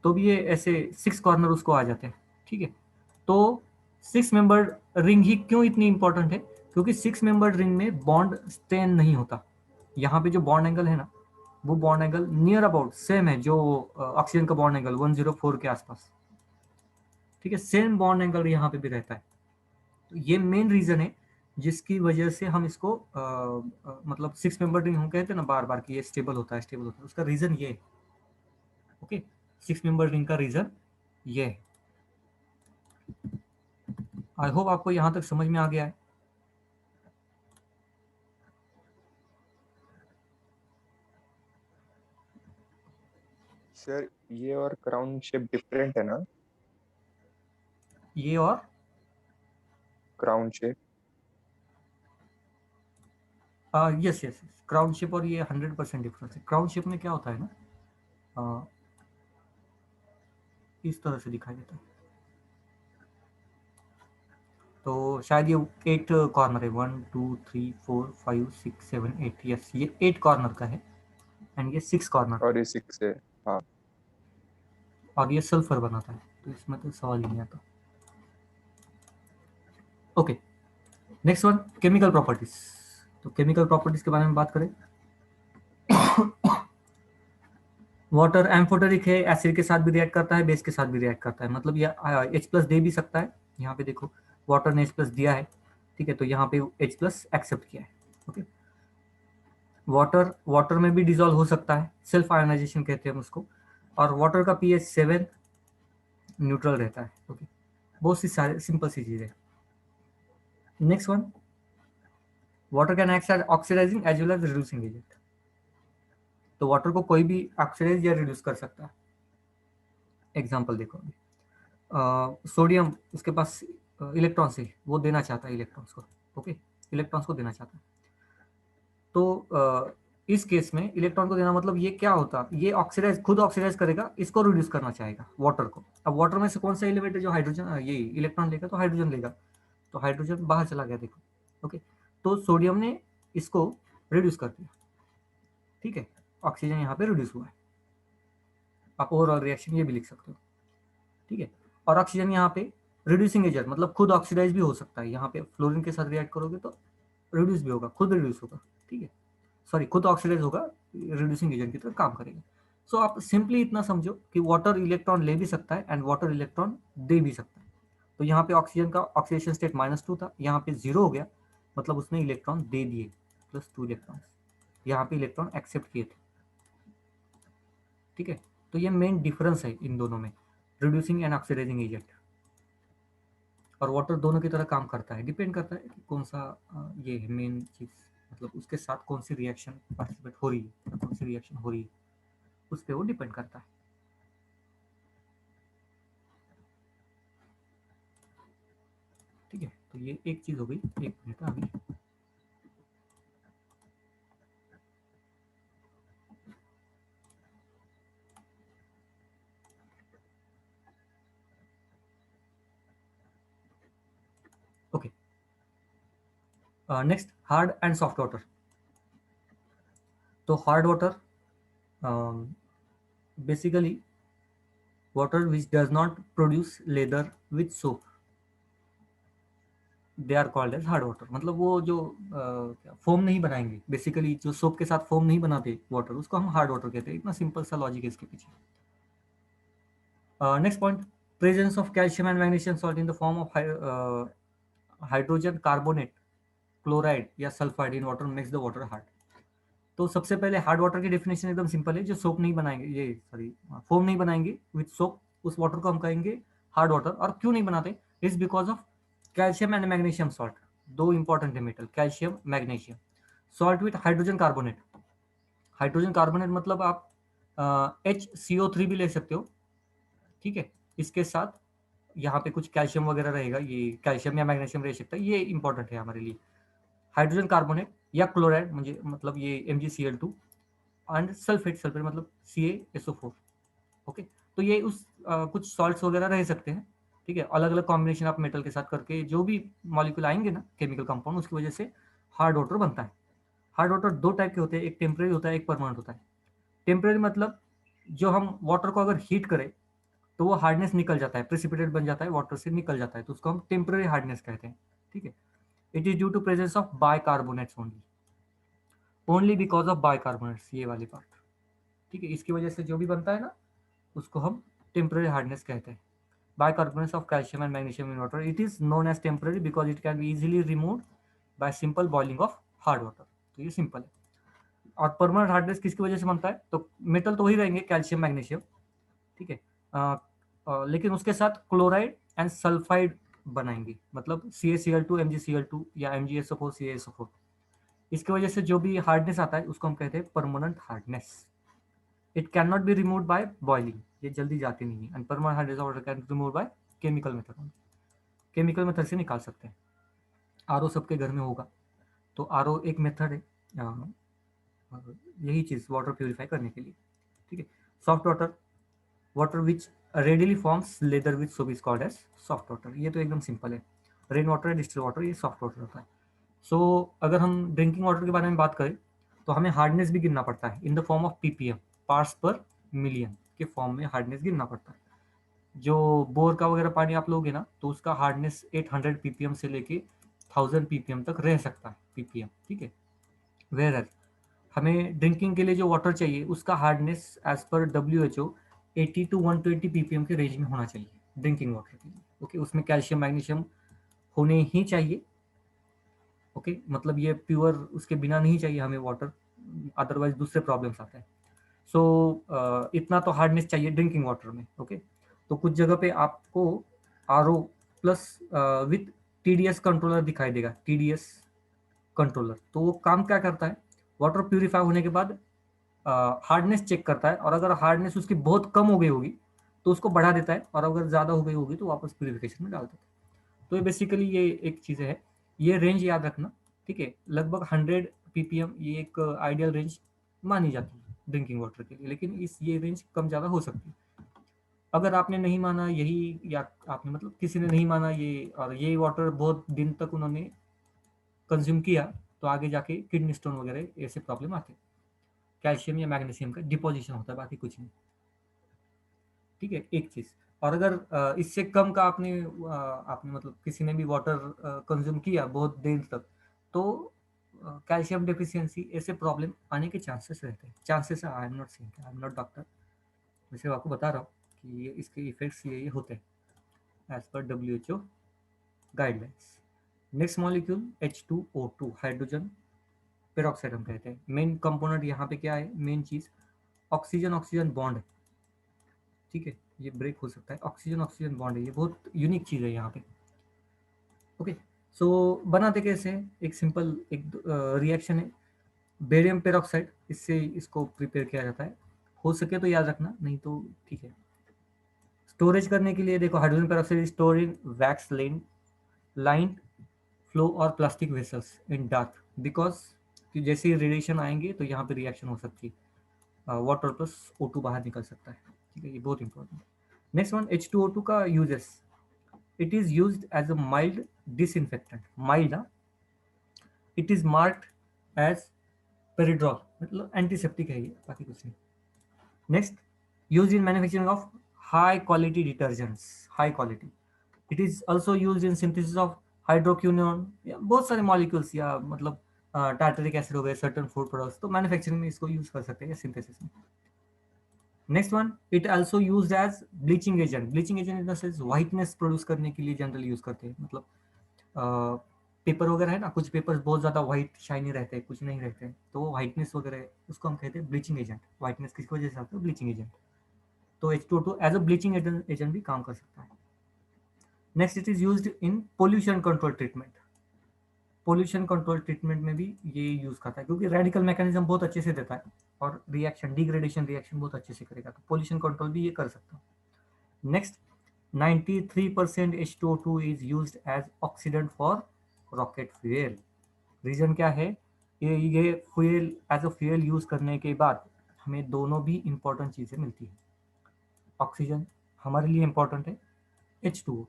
तो भी ये ऐसे 6 कॉर्नर उसको आ जाते हैं, ठीक है। तो 6 मेंबर रिंग ही क्यों इतनी इंपॉर्टेंट है, क्योंकि 6 मेंबर रिंग में बॉन्ड स्ट्रेन नहीं होता। यहाँ पे जो बॉन्ड एंगल है ना, वो bond angle near about same है जो ऑक्सीजन का बॉन्ड एंगल 104 के आसपास, ठीक है। सेम बॉन्ड एंगल यहाँ पे भी रहता है, तो ये मेन रीजन है जिसकी वजह से हम इसको मतलब 6 मेंबर रिंग हम कहते हैं ना बार बार कि ये स्टेबल होता है, स्टेबल होता है, उसका रीजन ये है, ओके। 6 मेंबर रिंग का रीजन ये है। आई होप आपको यहाँ तक समझ में आ गया है। सर ये और क्राउन शेप डिफरेंट है ना? ये और crown shape. Yes yes, crown shape और ये 100% डिफरेंस है। क्राउन शेप में क्या होता है ना, इस तरह से दिखाई देता है, तो शायद ये 8 कॉर्नर है, 1 2 3 4 5 6 7 8, यस ये 8 कॉर्नर का है, एंड ये 6 कॉर्नर का और है, ये 6 है। हाँ। और ये सल्फर बनाता है, तो इसमें तो सवाल ही नहीं आता। Okay, next one, chemical properties. तो केमिकल प्रॉपर्टीज के बारे में बात करें, वाटर एम्फोटेरिक है, एसिड के साथ भी रिएक्ट करता है, बेस के साथ भी रिएक्ट करता है, मतलब ये H+ दे भी सकता है। यहाँ पे देखो वाटर ने H+ दिया है, ठीक है, तो यहाँ पे H+ एक्सेप्ट किया है, ओके। वाटर वाटर में भी डिजोल्व हो सकता है, सेल्फ आयोनाइजेशन कहते हैं हम उसको, और वाटर का pH 7 न्यूट्रल रहता है, ओके। बहुत सी सारे सिंपल सी चीज़ें। Next one, water can act as oxidizing as well as reducing agent, तो वाटर को कोई भी ऑक्सीडाइज या रिड्यूस कर सकता है। एग्जाम्पल देखो, सोडियम उसके पास इलेक्ट्रॉन से वो देना चाहता है इलेक्ट्रॉन्स को, ओके। इलेक्ट्रॉन्स को देना चाहता है। तो इस केस में इलेक्ट्रॉन को देना मतलब ये क्या होता, ये ऑक्सीडाइज, खुद ऑक्सीडाइज करेगा, इसको रिड्यूस करना चाहेगा वाटर को। अब वाटर में से कौन सा एलिमेंट है जो हाइड्रोजन, ये इलेक्ट्रॉन लेगा, तो हाइड्रोजन लेगा, तो हाइड्रोजन बाहर चला गया, देखो। ओके, तो सोडियम ने इसको रिड्यूस कर दिया, ठीक है, ऑक्सीजन यहाँ पे रिड्यूस हुआ है। आप ओवरऑल रिएक्शन ये भी लिख सकते हो, ठीक है। और ऑक्सीजन यहाँ पे रिड्यूसिंग एजेंट, मतलब खुद ऑक्सीडाइज भी हो सकता है, यहाँ पे फ्लोरीन के साथ रिएक्ट करोगे तो रिड्यूस भी होगा, खुद रिड्यूस होगा, ठीक है, सॉरी खुद ऑक्सीडाइज होगा, रिड्यूसिंग एजेंट की तरह काम करेगा। सो आप सिंपली इतना समझो कि वाटर इलेक्ट्रॉन ले भी सकता है एंड वाटर इलेक्ट्रॉन दे भी सकता है। तो यहाँ पे ऑक्सीजन का ऑक्सीडेशन स्टेट -2 था, यहाँ पे 0 हो गया, मतलब उसने इलेक्ट्रॉन दे दिए, +2 इलेक्ट्रॉन, यहाँ पे इलेक्ट्रॉन एक्सेप्ट किए थे, ठीक है। तो ये मेन डिफरेंस है इन दोनों में, रिड्यूसिंग एंड ऑक्सीडाइजिंग एजेंट। और वाटर दोनों की तरह काम करता है, डिपेंड करता है कि कौन सा ये है मेन चीज़, मतलब उसके साथ कौन सी रिएक्शन पार्टिसिपेट हो रही है, कौन सी रिएक्शन हो रही है, उस पर वो डिपेंड करता है। ठीक है, तो ये एक चीज़ हो गई, एक मिनट अभी। Okay, next hard and soft water. तो hard water basically water which does not produce lather with soap, they are called as hard water. मतलब वो जो फोम नहीं बनाएंगे, बेसिकली जो सोप के साथ फोम नहीं बनाते वाटर, उसको हम हार्ड वाटर कहते हैं। इतना सिंपल सा लॉजिक है इसके पीछे। Next point, presence of calcium and magnesium salt in the form of hydrogen carbonate, chloride या sulphide in water makes the water hard. तो सबसे पहले हार्ड वाटर की डेफिनेशन एकदम सिंपल है, जो सोप नहीं बनाएंगे, ये सॉरी फोम नहीं बनाएंगे विथ सोप, उस वाटर को हम कहेंगे हार्ड वाटर। और क्यों नहीं बनाते, is because of calcium and magnesium salt, दो इंपॉर्टेंट है metal, calcium magnesium, salt with hydrogen carbonate. Hydrogen carbonate मतलब आप HCO3 भी ले सकते हो, ठीक है, इसके साथ यहाँ पे कुछ कैल्शियम वगैरह रहेगा, ये कैल्शियम या मैग्नीशियम रह सकता है, ये इंपॉर्टेंट है हमारे लिए। हाइड्रोजन कार्बोनेट या क्लोराइड, मुझे मतलब ये MgCl2 एंड सल्फेट, सल्फेट मतलब CaSO4। ओके, तो ये उस कुछ सॉल्ट्स वगैरह रह सकते हैं, ठीक है। अलग अलग कॉम्बिनेशन आप मेटल के साथ करके जो भी मॉलिक्यूल आएंगे ना, केमिकल कंपाउंड, उसकी वजह से हार्ड वाटर बनता है। हार्ड वाटर दो टाइप के होते हैं, एक टेम्परेरी होता है, एक परमानेंट होता है। टेम्परेरी मतलब जो हम वाटर को अगर हीट करें तो वो हार्डनेस निकल जाता है, प्रेसिपिटेट बन जाता है, वाटर से निकल जाता है, तो उसको हम टेम्परेरी हार्डनेस कहते हैं, ठीक है। It is due to presence of bicarbonates only, only because of bicarbonates, ये वाली पार्ट, ठीक है। इसकी वजह से जो भी बनता है ना, उसको हम टेम्परेरी हार्डनेस कहते हैं। Bicarbonates of calcium and magnesium in water, it is known as temporary because it can be easily remove by simple boiling of hard water. तो ये सिंपल है। और परमानेंट हार्डनेस किसकी वजह से बनता है, तो मेटल तो वही रहेंगे, कैल्शियम मैग्नीशियम, ठीक है। लेकिन उसके साथ क्लोराइड एंड सल्फाइड बनाएंगे, मतलब CaCl2 MgCl2 या MgSO4 CaSO4। इसकी वजह से जो भी हार्डनेस आता है उसको हम कहते हैं permanent hardness. It can not be remove by boiling, ये जल्दी जाती नहीं है। And permanent hardness of water can remove by chemical method, chemical method से निकाल सकते हैं। RO सबके घर में होगा, तो RO एक मेथड है यही चीज़ वाटर प्योरीफाई करने के लिए, ठीक है। Soft water, water which readily forms leather with soap is called as soft water. ये तो एकदम सिंपल है। रेन वाटर, डिस्टिल वाटर, ये सॉफ्ट वाटर होता है। सो अगर हम ड्रिंकिंग वाटर के बारे में बात करें तो हमें हार्डनेस भी गिनना पड़ता है इन the form of PPM, parts पर मिलियन के फॉर्म में हार्डनेस गिनना पड़ता है। जो बोर का वगैरह पानी आप लोगे ना, तो उसका हार्डनेस 800 PPM से लेके 1000 PPM तक रह सकता है, PPM, ठीक है। वेयर हमें ड्रिंकिंग के लिए जो वाटर चाहिए उसका hardness as per WHO 80 to 120 PPM के रेंज में होना चाहिए ड्रिंकिंग वाटर के लिए, ओके। उसमें कैल्शियम मैग्नीशियम होने ही चाहिए, ओके, मतलब ये प्योर उसके बिना नहीं चाहिए हमें वाटर, अदरवाइज दूसरे प्रॉब्लम्स आते हैं। सो इतना तो हार्डनेस चाहिए ड्रिंकिंग वाटर में, ओके। तो कुछ जगह पे आपको RO plus with TDS controller दिखाई देगा, TDS कंट्रोलर। तो वो काम क्या करता है, वाटर प्यूरिफाई होने के बाद हार्डनेस चेक करता है, और अगर हार्डनेस उसकी बहुत कम हो गई होगी तो उसको बढ़ा देता है, और अगर ज़्यादा हो गई होगी तो वापस प्यूरिफिकेशन में डाल देता है। तो ये बेसिकली ये एक चीज़ है, ये रेंज याद रखना, ठीक है, लगभग 100 ppm ये एक आइडियल रेंज मानी जाती है ड्रिंकिंग वाटर के लिए, लेकिन इस ये रेंज कम ज़्यादा हो सकती है। अगर आपने नहीं माना यही, या आपने मतलब किसी ने नहीं माना ये, और ये वाटर बहुत दिन तक उन्होंने कंज्यूम किया, तो आगे जाके किडनी स्टोन वगैरह ऐसे प्रॉब्लम आते हैं। कैल्शियम या मैग्नीशियम का डिपोजिशन होता है, बाकी कुछ नहीं। ठीक है, एक चीज़। और अगर इससे कम का आपने मतलब किसी ने भी वाटर कंज्यूम किया बहुत देर तक, तो कैल्शियम डेफिशिएंसी ऐसे प्रॉब्लम आने के चांसेस रहते हैं। Chances, I am not saying, I am not doctor, मैं सिर्फ आपको बता रहा हूँ कि ये इसके इफेक्ट्स ये होते हैं as per WHO guidelines. Next molecule H2O2, hydrogen peroxide हम कहते हैं। मेन कंपोनेंट यहाँ पे क्या है, मेन चीज़ ऑक्सीजन ऑक्सीजन बॉन्ड है। ठीक है, ये ब्रेक हो सकता है, ऑक्सीजन ऑक्सीजन बॉन्ड है, ये बहुत यूनिक चीज़ है यहाँ पे। ओके, सो बनाते कैसे हैं? एक सिंपल एक रिएक्शन है, बेरियम पेरोक्साइड, इससे इसको प्रिपेयर किया जाता है। हो सके तो याद रखना, नहीं तो ठीक है। स्टोरेज करने के लिए देखो, hydrogen peroxide store in wax line flow और plastic vessels in dark, because कि जैसे ही रेडिएशन आएंगे तो यहाँ पे रिएक्शन हो सकती है, वाटर प्लस O2 बाहर निकल सकता है। ठीक है, ये बहुत इंपॉर्टेंट है। नेक्स्ट वन, H2O2 का uses. It is used as a mild disinfectant, mild, it is marked as perhydrol, मतलब एंटीसेप्टिक है ये, बाकी कुछ नहीं। Next, use in manufacturing of high quality detergents, high quality. It is also use in synthesis of hydroquinone, या बहुत सारे molecules, या मतलब टार्टरिक एसिड हो गए, सर्टन फूड प्रोडक्ट्स, तो मैन्युफैक्चरिंग में इसको यूज कर सकते हैं सिंथेसिस में। Next one, it also used as bleaching agent, bleaching agent in the sense whiteness produce करने के लिए जनरली यूज करते हैं। मतलब पेपर वगैरह है ना, कुछ पेपर्स बहुत ज़्यादा व्हाइट शाइनी रहते हैं, कुछ नहीं रहते हैं, तो वो व्हाइटनेस वगैरह उसको हम कहते हैं ब्लीचिंग एजेंट। व्हाइटनेस किसकी वजह से आता है? Bleaching agent. तो H2O2 as a bleaching agent भी काम कर सकता है। Next, it is used in pollution control treatment, pollution control treatment में भी ये यूज करता है, क्योंकि रेडिकल मैकेनिज्म बहुत अच्छे से देता है और रिएक्शन, डिग्रेडेशन रिएक्शन बहुत अच्छे से करेगा, तो पोल्यूशन कंट्रोल भी ये कर सकता है। Next, 93% H2O2 is used as oxidant for rocket fuel. Reason क्या है? ये fuel as a fuel use करने के बाद हमें दोनों भी इंपॉर्टेंट चीजें मिलती है। ऑक्सीजन हमारे लिए इंपॉर्टेंट है, H2O,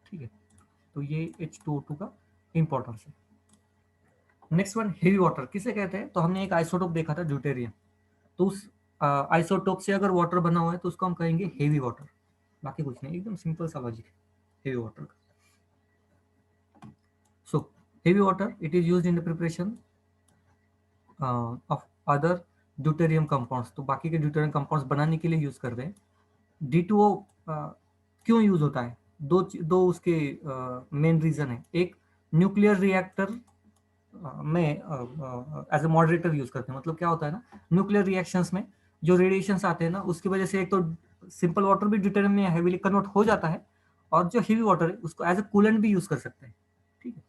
ठीक है, तो ये H2O2 का इंपॉर्टेंस है। नेक्स्ट वन, हेवी वाटर किसे कहते हैं? तो हमने एक आइसोटोप देखा था, ड्यूटेरियम, तो उस आइसोटोप से अगर वाटर बना हुआ है तो उसको हम कहेंगे हेवी वाटर, बाकी कुछ नहीं, एकदम सिंपल सा लॉजिक है हेवी वाटर का। So heavy water, it is used in the preparation of other deuterium compounds, तो बाकी के ड्यूटेरियम कंपाउंड्स बनाने के लिए यूज करते हैं। D2O क्यों यूज होता है? दो उसके मेन रीजन है। एक, न्यूक्लियर रिएक्टर में एज ए मॉडरेटर यूज करते हैं। मतलब क्या होता है ना, न्यूक्लियर रिएक्शंस में जो रेडिएशंस आते हैं ना, उसकी वजह से एक तो सिंपल वाटर भी ड्यूटेरियम में हेवीली कन्वर्ट हो जाता है, और जो हेवी वाटर है उसको एज ए कूलेंट भी यूज कर सकते हैं। ठीक है,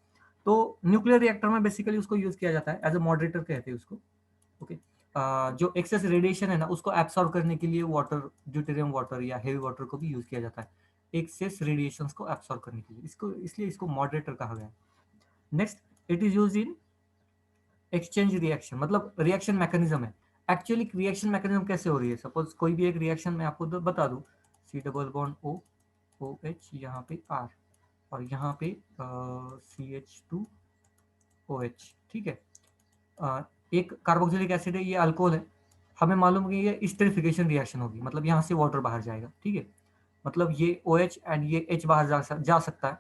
तो न्यूक्लियर रिएक्टर में बेसिकली उसको यूज किया जाता है एज ए मॉडरेटर कहते हैं उसको। ओके, जो एक्सेस रेडिएशन है ना, उसको एब्सॉर्ब करने के लिए वाटर, ड्यूटेरियम वाटर या हेवी वाटर को भी यूज किया जाता है एक्सेस रेडिएशंस को एब्सॉर्ब करने के लिए, इसको इसलिए इसको मॉडरेटर कहा गया है। Next, it is use in exchange reaction, मतलब रिएक्शन मैकेनिज्म है। एक्चुअली रिएक्शन मैकेनिज्म कैसे हो रही है? सपोज कोई भी एक रिएक्शन में आपको बता दूं, C double bond O OH, यहाँ पे R, और यहाँ पे CH2OH, ठीक है। एक कार्बोक्सिलिक एसिड है, ये अल्कोहल है, हमें मालूम है कि ये स्टेरिफिकेशन रिएक्शन होगी, मतलब यहाँ से वाटर बाहर जाएगा। ठीक है, मतलब ये OH एंड ये H बाहर जा सकता है।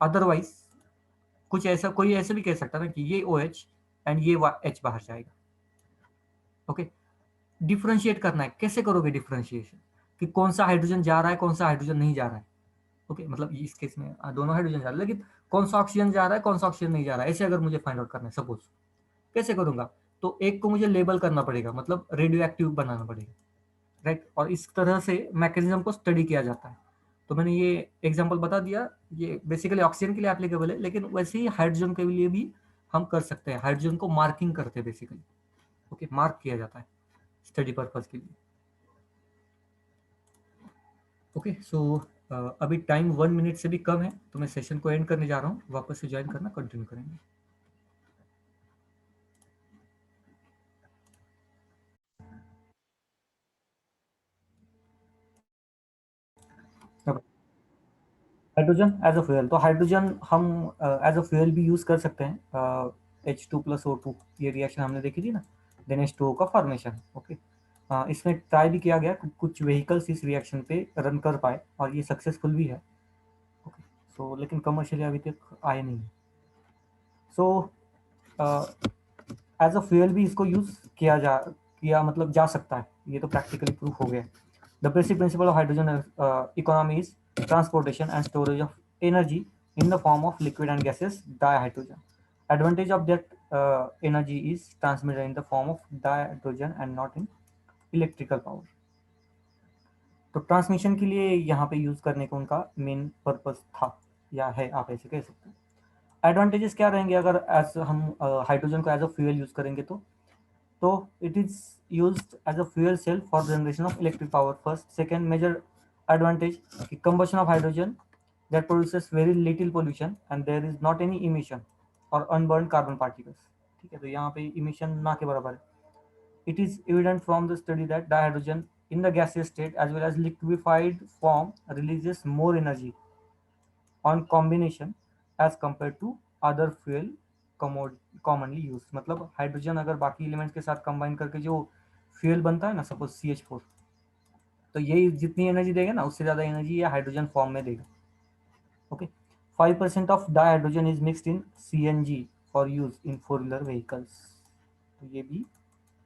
अदरवाइज कुछ ऐसा, कोई ऐसे भी कह सकता है ना कि ये OH एंड ये H बाहर जाएगा। ओके, डिफ्रेंशिएट करना है, कैसे करोगे डिफ्रेंशिएशन, कि कौन सा हाइड्रोजन जा रहा है, कौन सा हाइड्रोजन नहीं जा रहा है। ओके, मतलब इस केस में दोनों हाइड्रोजन जा रहा है, लेकिन कौन सा ऑक्सीजन जा रहा है, कौन सा ऑक्सीजन नहीं जा रहा है, ऐसे अगर मुझे फाइंड आउट करना है, सपोज कैसे करूंगा? तो एक को मुझे लेबल करना पड़ेगा, मतलब रेडियो एक्टिव बनाना पड़ेगा, राइट। और इस तरह से मैकेनिज्म को स्टडी किया जाता है। तो मैंने ये एग्जांपल बता दिया, ये बेसिकली ऑक्सीजन के लिए एप्लीकेबल है, लेकिन वैसे ही हाइड्रोजन के लिए भी हम कर सकते हैं। हाइड्रोजन को मार्किंग करते हैं बेसिकली, ओके, मार्क किया जाता है स्टडी पर्पज के लिए। ओके, सो अभी टाइम 1 मिनट से भी कम है, तो मैं सेशन को एंड करने जा रहा हूँ। वापस से ज्वाइन करना, कंटिन्यू करेंगे। हाइड्रोजन एज अ फ्यूल, तो हाइड्रोजन हम एज अ फ्यूल भी यूज कर सकते हैं। H2+O2 ये रिएक्शन हमने देखी थी ना, देन H2O का फॉर्मेशन। ओके, इसमें ट्राई भी किया गया, कुछ व्हीकल्स इस रिएक्शन पे रन कर पाए और ये सक्सेसफुल भी है। ओके, सो लेकिन कमर्शियली अभी तक आए नहीं। सो एज अ फ्यूल भी इसको यूज किया मतलब जा सकता है, ये तो प्रैक्टिकली प्रूफ हो गया। The basic principle of hydrogen economy is transportation and storage of energy in the form of liquid and gaseous dihydrogen. Advantage of that energy is transmitted in the form of dihydrogen and not in electrical power. तो transmission के लिए यहाँ पे use करने का उनका main purpose था या है, आप ऐसे कह सकते हैं। एडवांटेजेस क्या रहेंगे अगर एज हम हाइड्रोजन को एज अ फ्यूल यूज करेंगे तो it is used as a fuel cell for generation of electric power. First second major advantage कि combustion of hydrogen that produces very little pollution and there is not any emission or unburned carbon particles। ठीक है, तो यहाँ पे emission ना के बराबर है। It is evident from the study that dihydrogen in the gaseous state as well as liquefied form releases more energy on combination as compared to other fuel commonly used। मतलब हाइड्रोजन अगर बाकी elements के साथ combine करके जो fuel बनता है ना, सपोज CH4, तो यही जितनी एनर्जी देगा ना, उससे ज़्यादा एनर्जी ये हाइड्रोजन फॉर्म में देगा। Okay, 5% of dihydrogen is mixed in CNG for use in 4 wheeler vehicles. तो ये भी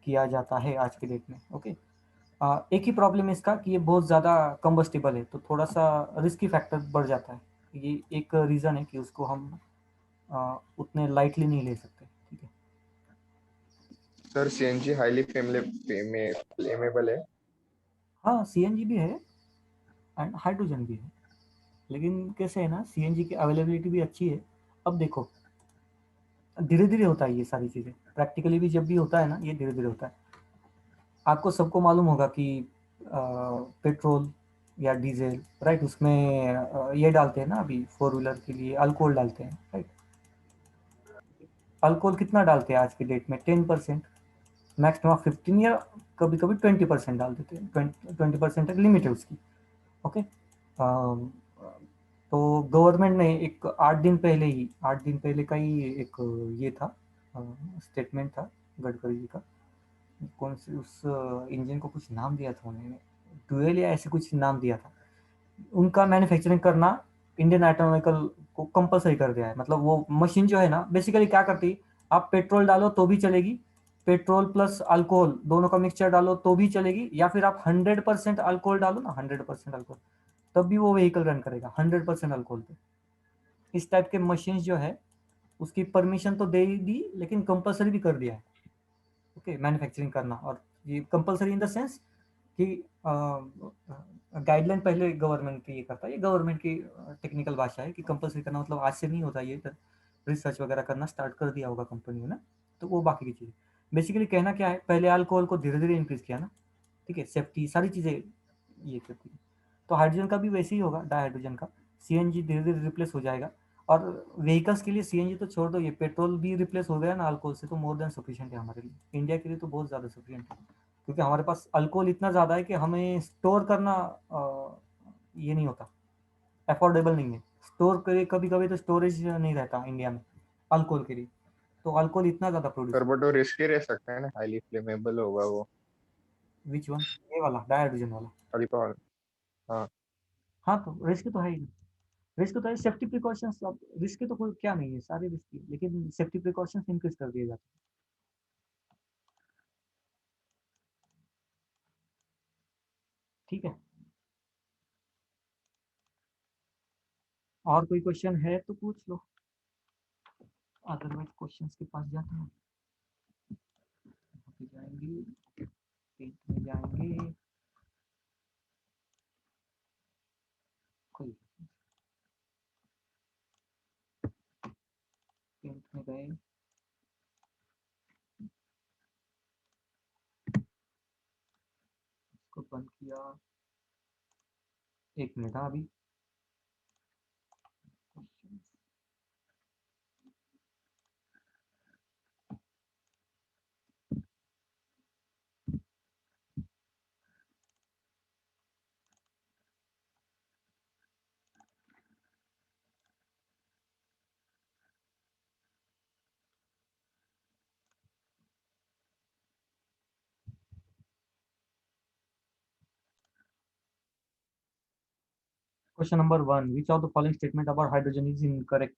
किया जाता है आज के डेट में। ओके, एक ही प्रॉब्लम है इसका कि ये बहुत ज़्यादा कंबस्टिबल है, तो थोड़ा सा रिस्की फैक्टर बढ़ जाता है। ये एक रीज़न है कि उसको हम उतने लाइटली नहीं ले सकते। ठीक है सर सीएनजी हाईली फ्लेमेबल है। हाँ, CNG भी है एंड हाइड्रोजन भी है, लेकिन कैसे है ना, CNG की अवेलेबिलिटी भी अच्छी है। अब देखो, धीरे धीरे होता है ये सारी चीज़ें, प्रैक्टिकली भी जब भी होता है ना, ये धीरे धीरे होता है। आपको सबको मालूम होगा कि पेट्रोल या डीजल, राइट, उसमें ये डालते हैं ना, अभी 4 व्हीलर के लिए अल्कोहल डालते हैं, राइट। अल्कोहल कितना डालते हैं आज की डेट में? 10%, मैक्सिमम 15 या कभी कभी 20% डाल देते हैं। 20% तक लिमिट है उसकी। ओके, तो गवर्नमेंट ने एक 8 दिन पहले का ही एक ये था, स्टेटमेंट था गडकरी जी का। कौन से उस इंजन को कुछ नाम दिया था उन्होंने, डुएल या ऐसे कुछ नाम दिया था। उनका मैन्युफैक्चरिंग करना इंडियन ऑटोमोबाइल को कंपलसरी कर दिया है। मतलब वो मशीन जो है ना, बेसिकली क्या करती है, आप पेट्रोल डालो तो भी चलेगी, पेट्रोल प्लस अल्कोहल दोनों का मिक्सचर डालो तो भी चलेगी, या फिर आप 100% अल्कोहल डालो ना, 100% अल्कोहल, तब भी वो व्हीकल रन करेगा 100% अल्कोहल पे। इस टाइप के मशीन जो है उसकी परमिशन तो दे ही दी, लेकिन कंपलसरी भी कर दिया है। ओके, मैन्युफैक्चरिंग करना, और ये कंपलसरी इन द सेंस कि गाइडलाइन पहले गवर्नमेंट की ये करता है, ये गवर्नमेंट की टेक्निकल भाषा है कि कंपलसरी करना मतलब आज से नहीं होता, ये रिसर्च वगैरह करना स्टार्ट कर दिया होगा कंपनियों ने, तो वो बाकी की चीज़। बेसिकली कहना क्या है, पहले अल्कोहल को धीरे धीरे इंक्रीज किया ना, ठीक है, सेफ्टी सारी चीज़ें ये करती है। तो हाइड्रोजन का भी वैसे ही होगा, डाइहाइड्रोजन का। CNG धीरे धीरे रिप्लेस हो जाएगा, और व्हीकल्स के लिए CNG तो छोड़ दो, ये पेट्रोल भी रिप्लेस हो गया ना अल्कोहल से, तो मोर देन सफिशिएंट है हमारे लिए, इंडिया के लिए तो बहुत ज़्यादा सफिशिएंट है। क्योंकि हमारे पास अल्कोहल इतना ज़्यादा है कि हमें स्टोर करना ये नहीं होता, अफोर्डेबल नहीं है। स्टोर करे कभी कभी तो स्टोरेज नहीं रहता इंडिया में अल्कोहल के लिए, तो अल्कोहल इतना ज़्यादा प्रोड्यूस सर होता बट वो रिस्की रह सकता है ना, हाईली फ्लेमेबल होगा वो। है। Which one? ये वाला डाइहाइड्रोजन वाला? अभी तो हाँ। हाँ, तो रिस्क तो है ही, रिस्क तो है। सेफ्टी प्रिकॉशंस, अब रिस्क तो कोई क्या नहीं है, सारे रिस्क है, लेकिन सेफ्टी प्रिकॉशंस इंक्रीज कर दिए जाते हैं। ठीक है, और कोई क्वेश्चन है तो पूछ लो, अदरवाइज क्वेश्चंस के पास जाते हैं। यहाँ पे जाएंगे, टेंथ में जाएंगे, कोई टेंथ में गए, इसको बंद किया। 1 मिनट, हाँ अभी question number 1, which of the following statement about hydrogen is incorrect?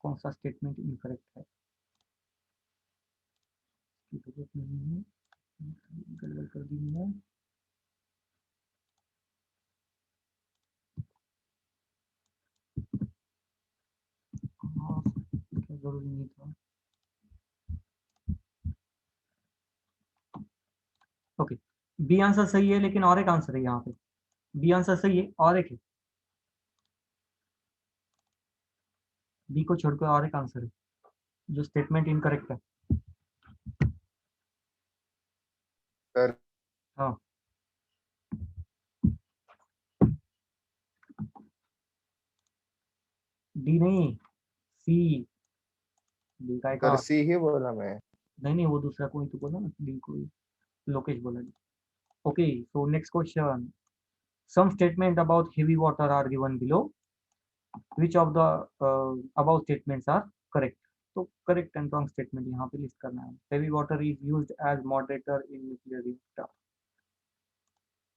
कौन सा स्टेटमेंट इनकरेक्ट है? इसकी जरूरत नहीं है, गड़बड़ कर दी है। हाँ, जरूरी नहीं था। ओके, बी आंसर सही है, लेकिन और एक आंसर है यहाँ पे। बी आंसर सही है और एक है, बी को छोड़कर और एक आंसर है जो स्टेटमेंट इनकरेक्ट है। सर हाँ, डी नहीं, सी। डी का एक सर और। सी ही बोला मैं। नहीं नहीं, वो दूसरा कोई तो बोला ना, डी को लोकेश बोला। Okay, so next question, some statement about heavy water are given below, which of the above statements are correct? तो करेक्ट एंड रॉन्ग स्टेटमेंट यहाँ पे लिस्ट करना है। Heavy water is used as moderator in nuclear reactor.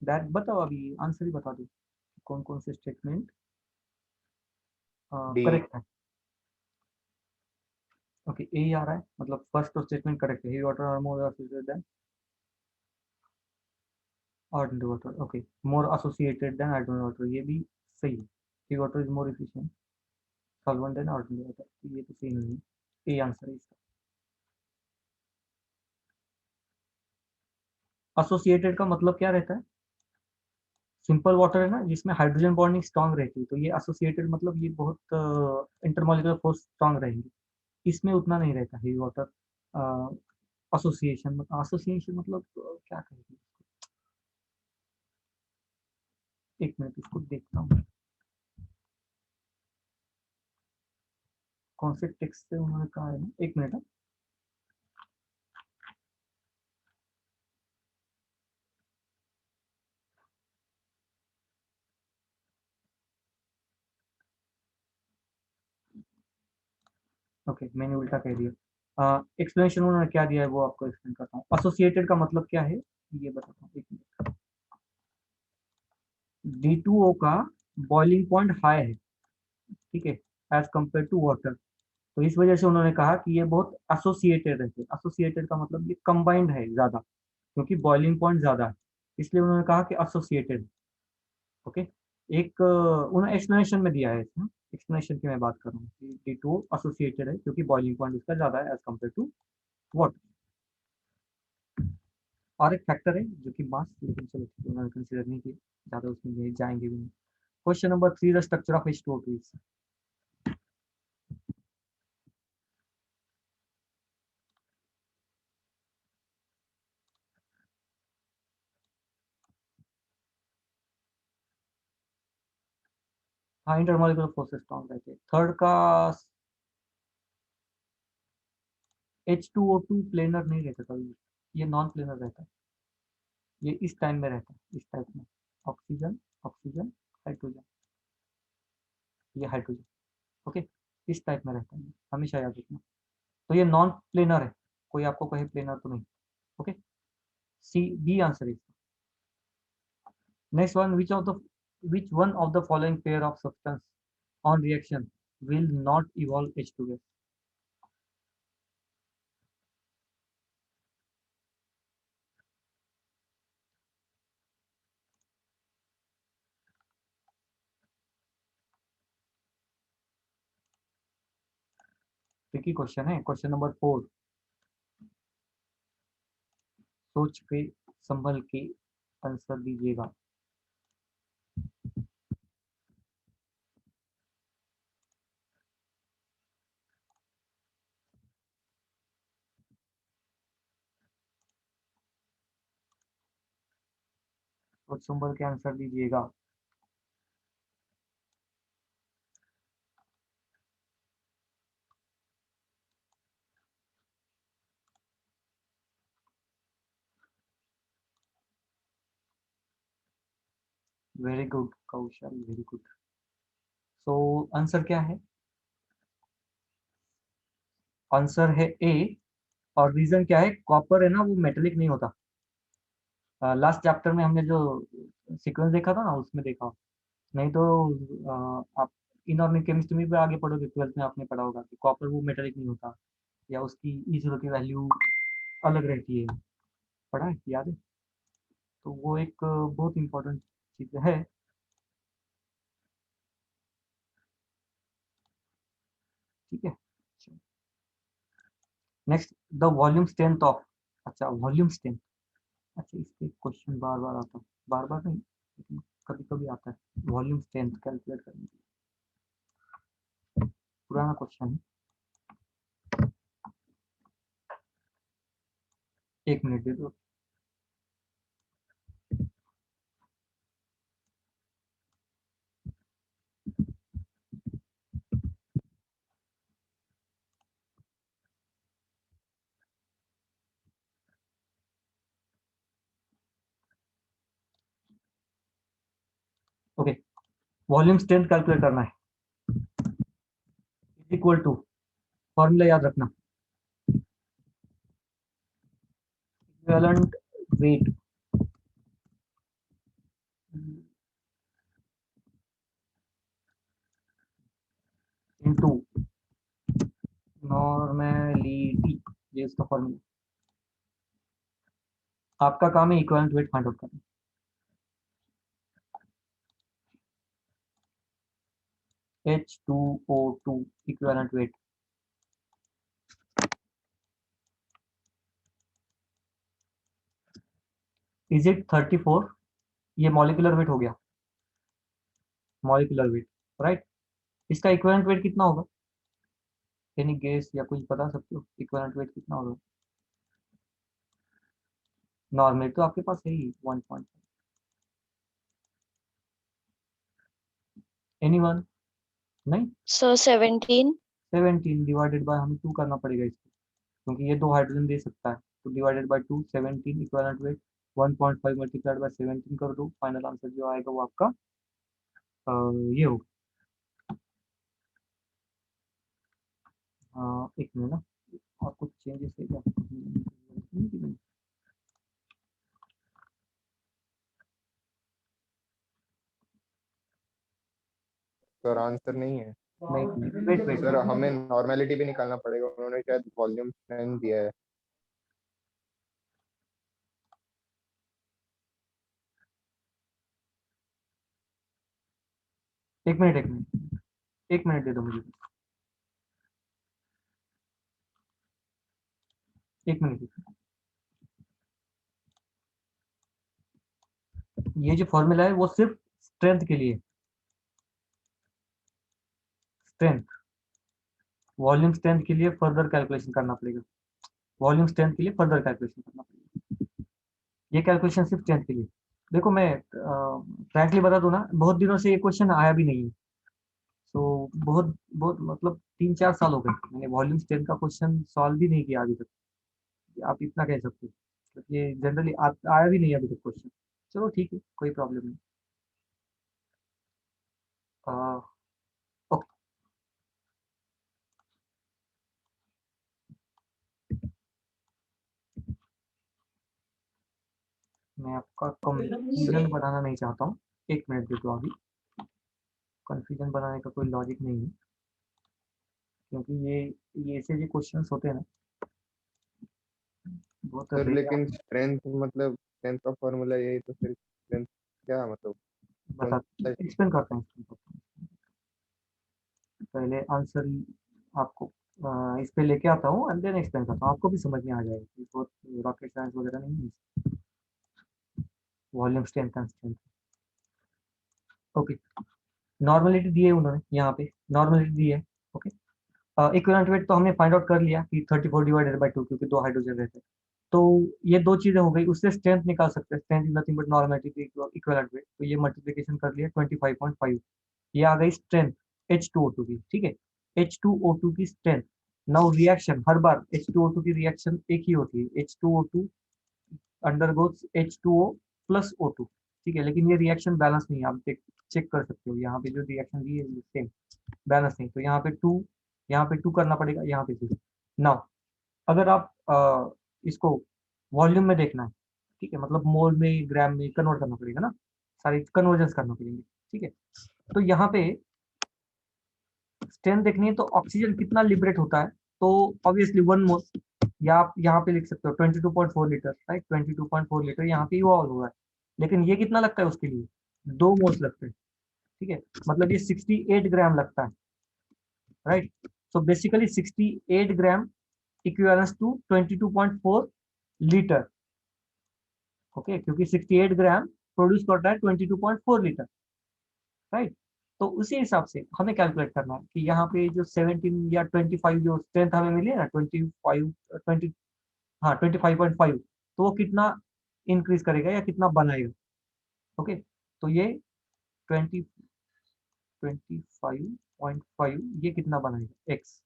That बताओ, अभी answer ही बता दो कौन कौन से स्टेटमेंट डी। करेक्ट है। ओके, ए आ रहा है, मतलब फर्स्ट तो स्टेटमेंट करेक्ट है, heavy water are more associated than ordinary water. Okay, more associated than ordinary water, ये भी सही है। Heavy water is more efficient solvent then ordinary water, ये तो सही नहीं है। ए आंसर है इसका। एसोसिएटेड का मतलब क्या रहता है? सिंपल वाटर है ना, जिसमें हाइड्रोजन बॉन्डिंग स्ट्रांग रहती है, तो ये एसोसिएटेड मतलब ये बहुत इंटरमॉलिक्यूलर फोर्स स्ट्रांग रहेंगी। इसमें उतना नहीं रहता हेवी वाटर। एसोसिएशन एसोसिएशन मतलब क्या कहेंगे? एक मिनट, इसको देखता हूँ कौन से टेक्स्ट से उन्होंने कहा है ना, एक मिनट। ओके, मैंने उल्टा कह दिया। एक्सप्लेनेशन उन्होंने क्या दिया है वो आपको एक्सप्लेन करता हूँ। एसोसिएटेड का मतलब क्या है ये बताता हूँ, एक मिनट। D2O का बॉइलिंग पॉइंट हाई है, ठीक है, एज कम्पेयर टू वाटर। तो इस वजह से उन्होंने कहा कि ये बहुत एसोसिएटेड रहते हैं। एसोसिएटेड का मतलब ये कंबाइंड है ज्यादा, क्योंकि बॉइलिंग पॉइंट ज्यादा है, इसलिए उन्होंने कहा कि एसोसिएटेड। ओके, एक उन्होंने एक्सप्लेनेशन में दिया है इसमें, एक्सप्लेनेशन की मैं बात कर रहा हूँ कि D2 एसोसिएटेड है क्योंकि बॉइलिंग पॉइंट उसका ज्यादा है एज कम्पेयर टू वाटर। और एक फैक्टर है जो कि मास, लेकिन चलो ठीक है, उन्होंने कंसिडर नहीं किया, ज्यादा उसमें जाएंगे भी नहीं। Question number 3, the structure of H2O2 is. हाँ, इंटरमॉलिक्यूलर फोर्सेस स्ट्रॉन्ग रहते हैं। थर्ड का H2O2 प्लेनर नहीं रहता कभी, ये नॉन प्लेनर रहता है। ये इस टाइम में रहता है, इस टाइप में, ऑक्सीजन ऑक्सीजन हाइड्रोजन, ये हाइड्रोजन। ओके, इस टाइप में रहता है, हमेशा याद रखना। तो ये नॉन प्लेनर है, कोई आपको कहे प्लेनर तो नहीं। Okay, see B answer is. Next one, which one of the following pair of substance on reaction will not evolve H2 gas? Tricky question है। क्वेश्चन नंबर 4, सोच के संभल के आंसर दीजिएगा। सोच संभल के आंसर दीजिएगा। वेरी गुड कौशल, वेरी गुड। सो आंसर क्या है? आंसर है ए। और रीजन क्या है? कॉपर है ना, वो मेटेलिक नहीं होता। लास्ट चैप्टर में हमने जो सीक्वेंस देखा था ना, उसमें देखा, नहीं तो आप इनऑर्गेनिक केमिस्ट्री में भी आगे पढ़ोगे, 12th में आपने पढ़ा होगा कि कॉपर वो मेटेलिक नहीं होता, या उसकी E0 की वैल्यू अलग रहती है। पढ़ा है, याद है? तो वो एक बहुत इंपॉर्टेंट चीज़ है। ठीक है, next, the volume strength of, अच्छा वॉल्यूम स्ट्रेंथ, अच्छा इस पे क्वेश्चन बार बार आता है, बार बार नहीं लेकिन कभी कभी आता है, वॉल्यूम स्ट्रेंथ कैलकुलेट करने के लिए। पुराना क्वेश्चन है, 1 मिनट दे दो। ओके, वॉल्यूम स्ट्रेंथ कैलकुलेट करना है, इक्वल टू, फॉर्मूला याद रखना, इक्विवेलेंट वेट इनटू नॉर्मेलिटी, ये इसका फॉर्मूला। आपका काम है इक्विवेलेंट वेट फाइंड आउट करना। H2O2 equivalent weight, is it 34? ये मॉलिक्यूलर वेट हो गया, मॉलिक्यूलर वेट, राइट। इसका इक्विवेलेंट वेट कितना होगा? एनी गेस या कुछ बता सकते हो इक्विवेलेंट वेट कितना होगा? नॉर्मल तो आपके पास है ही 1. एनीवन? नहीं, So 17. 17 डिवाइडेड बाय, हमें 2 करना पड़ेगा इसको, क्योंकि ये 2 हाइड्रोजन दे सकता है, तो divided by 2, 17 equivalent weight 1.5 multiplied by 17 कर दो, फाइनल आंसर जो आएगा वो आपका ये होगा। 1 मिनट ना, और कुछ चेंजेस है क्या? सर आंसर नहीं है नहीं, वेट वेट सर, हमें नॉर्मेलिटी भी निकालना पड़ेगा, उन्होंने शायद वॉल्यूम स्ट्रेंथ दिया है। एक मिनट, 1 मिनट, 1 मिनट दे दो मुझे, 1 मिनट। ये जो फॉर्मूला है वो सिर्फ स्ट्रेंथ के लिए, स्ट्रेंथ, वॉल्यूम स्ट्रेंथ के लिए फर्दर कैलकुलेशन करना पड़ेगा, वॉल्यूम स्ट्रेंथ के लिए फर्दर कैलकुलेशन करना पड़ेगा, ये कैलकुलेशन सिर्फ स्ट्रेंथ के लिए। देखो मैं फ्रैंकली बता दूं ना, बहुत दिनों से ये क्वेश्चन आया भी नहीं है, तो बहुत बहुत मतलब 3-4 साल हो गए मैंने वॉल्यूम स्ट्रेंथ का क्वेश्चन सॉल्व भी नहीं किया अभी तक, आप इतना कह सकते हो, क्योंकि ये जनरली आया भी नहीं अभी तक क्वेश्चन। चलो ठीक है, कोई प्रॉब्लम नहीं। ओके, मैं आपका कंफ्यूजन बनाना नहीं चाहता हूँ, 1 मिनट दे दो अभी, कंफ्यूजन बनाने का कोई लॉजिक नहीं है, क्योंकि ये ऐसे जो क्वेश्चंस होते हैं ना, बहुत सर रेयर। लेकिन स्ट्रेंथ मतलब स्ट्रेंथ का फॉर्मूला यही, तो फिर स्ट्रेंथ क्या मतलब कौन बता, सा? एक्सप्लेन करते हैं, explain करते हैं। पहले आंसर आपको इस पे लेके आता हूँ एंड देन एक्सप्लेन करता हूँ, आपको भी समझ में आ जाएगा, ये बहुत रॉकेट साइंस वगैरह नहीं है, volume strength constant. Okay, normality दी है उन्होंने यहाँ पे, नॉर्मलिटी दी है। ओके, इक्विवेलेंट वेट तो हमने फाइंड आउट कर लिया कि 34 डिवाइडेड बाय 2, क्योंकि 2 हाइड्रोजन रहते हैं, तो ये 2 चीजें हो गई, उससे स्ट्रेंथ निकाल सकते हैं, strength is nothing but normality equivalent weight, तो ये मल्टीप्लिकेशन कर लिया 25.5, ये आ गई स्ट्रेंथ H2O2 की, ठीक है, H2O2 की स्ट्रेंथ। नाउ रिएक्शन, हर बार H2O2 की रिएक्शन एक ही होती है, H2O2 undergoes H2O plus O2, ठीक है, लेकिन ये रिएक्शन बैलेंस नहीं है, आप चेक कर सकते हो, यहाँ पे जो रिएक्शन दी है सेम बैलेंस नहीं, तो यहाँ पे 2, यहाँ पे 2 करना पड़ेगा, यहाँ पे 2। नाउ अगर आप इसको वॉल्यूम में देखना है, ठीक है, मतलब मोल में ग्राम में कन्वर्ट करना पड़ेगा ना, सारी कन्वर्जन करना पड़ेंगे, ठीक है, तो यहाँ पे स्ट्रेंथ देखनी है तो ऑक्सीजन कितना लिबरेट होता है, तो ऑब्वियसली 1 मोल, या आप यहाँ पे लिख सकते हो 22.4 लीटर, राइट, 22.4 लीटर यहाँ पे इवॉल्व हुआ है। लेकिन ये कितना लगता है उसके लिए, 2 मोल्स लगते हैं, ठीक है, मतलब ये 68 ग्राम लगता है, right. So basically 68 gram equivalence to 22.4 litre, okay, क्योंकि 68 ग्राम प्रोड्यूस करता है 22.4 लीटर, राइट। तो उसी हिसाब से हमें कैलकुलेट करना है कि यहाँ पे जो 17 या 25 जो स्ट्रेंथ हमें मिली है ना, 25 20, हाँ 25.5, तो वो कितना इंक्रीज करेगा या कितना बनाएगा, ओके। तो ये 20 25.5 ये कितना बनाएगा एक्स।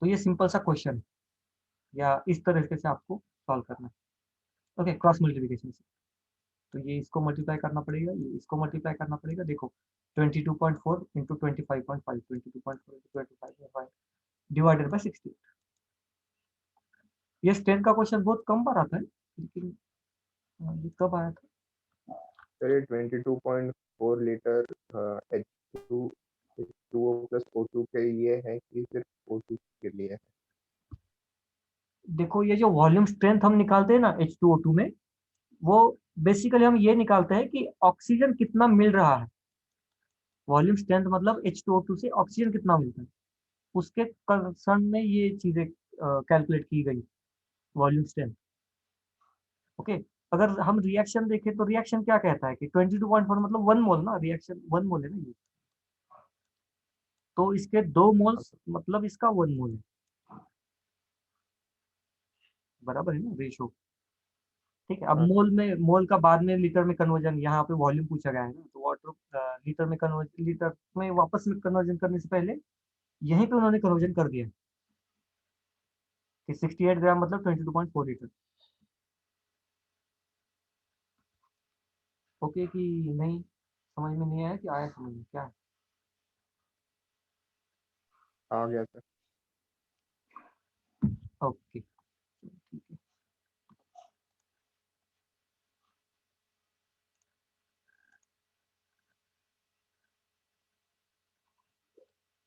तो ये सिंपल सा क्वेश्चन है, या इस तरीके से आपको सॉल्व करना है, ओके, क्रॉस मल्टीप्लिकेशन से। तो ये इसको मल्टीप्लाई करना पड़ेगा, ये इसको मल्टीप्लाई करना पड़ेगा, देखो 22.4 इंटू 25.5, 22.4 इंटू 25.5 डिवाइडेड बाई 60। ये स्ट्रेंथ का क्वेश्चन बहुत कम बार आता है, लेकिन ये कब आया था, सर ये 22.4 litre H2 H2O plus O2 के लिए है कि सिर्फ O2 के लिए है? देखो ये जो वॉल्यूम स्ट्रेंथ हम निकालते हैं ना H2O2 में, वो बेसिकली हम ये निकालते हैं कि ऑक्सीजन कितना मिल रहा है। वॉल्यूम स्ट्रेंथ मतलब H2O2 से ऑक्सीजन कितना मिलता है, उसके कंसर्न में ये चीजें कैलकुलेट की गई, वॉल्यूम स्ट्रेंथ, ओके। अगर हम रिएक्शन देखें तो रिएक्शन क्या कहता है कि 22.4 मतलब 1 मोल ना, रिएक्शन 1 मोल है ना ये, तो इसके 2 मोल्स मतलब इसका 1 मोल है, बराबर है ना रेशो, ठीक है। अब हाँ मोल में, मोल का बाद में लीटर में कन्वर्जन, यहाँ पे वॉल्यूम पूछा गया है ना, तो वाटर लीटर में कन्वर्जन, लीटर में वापस में कन्वर्जन करने से पहले यहीं पे उन्होंने कन्वर्जन कर दिया कि 68 ग्राम मतलब 22.4 लीटर, ओके कि नहीं, समझ में नहीं आया कि आया समझ में क्या है, आ गया सर। ओके ठीक है।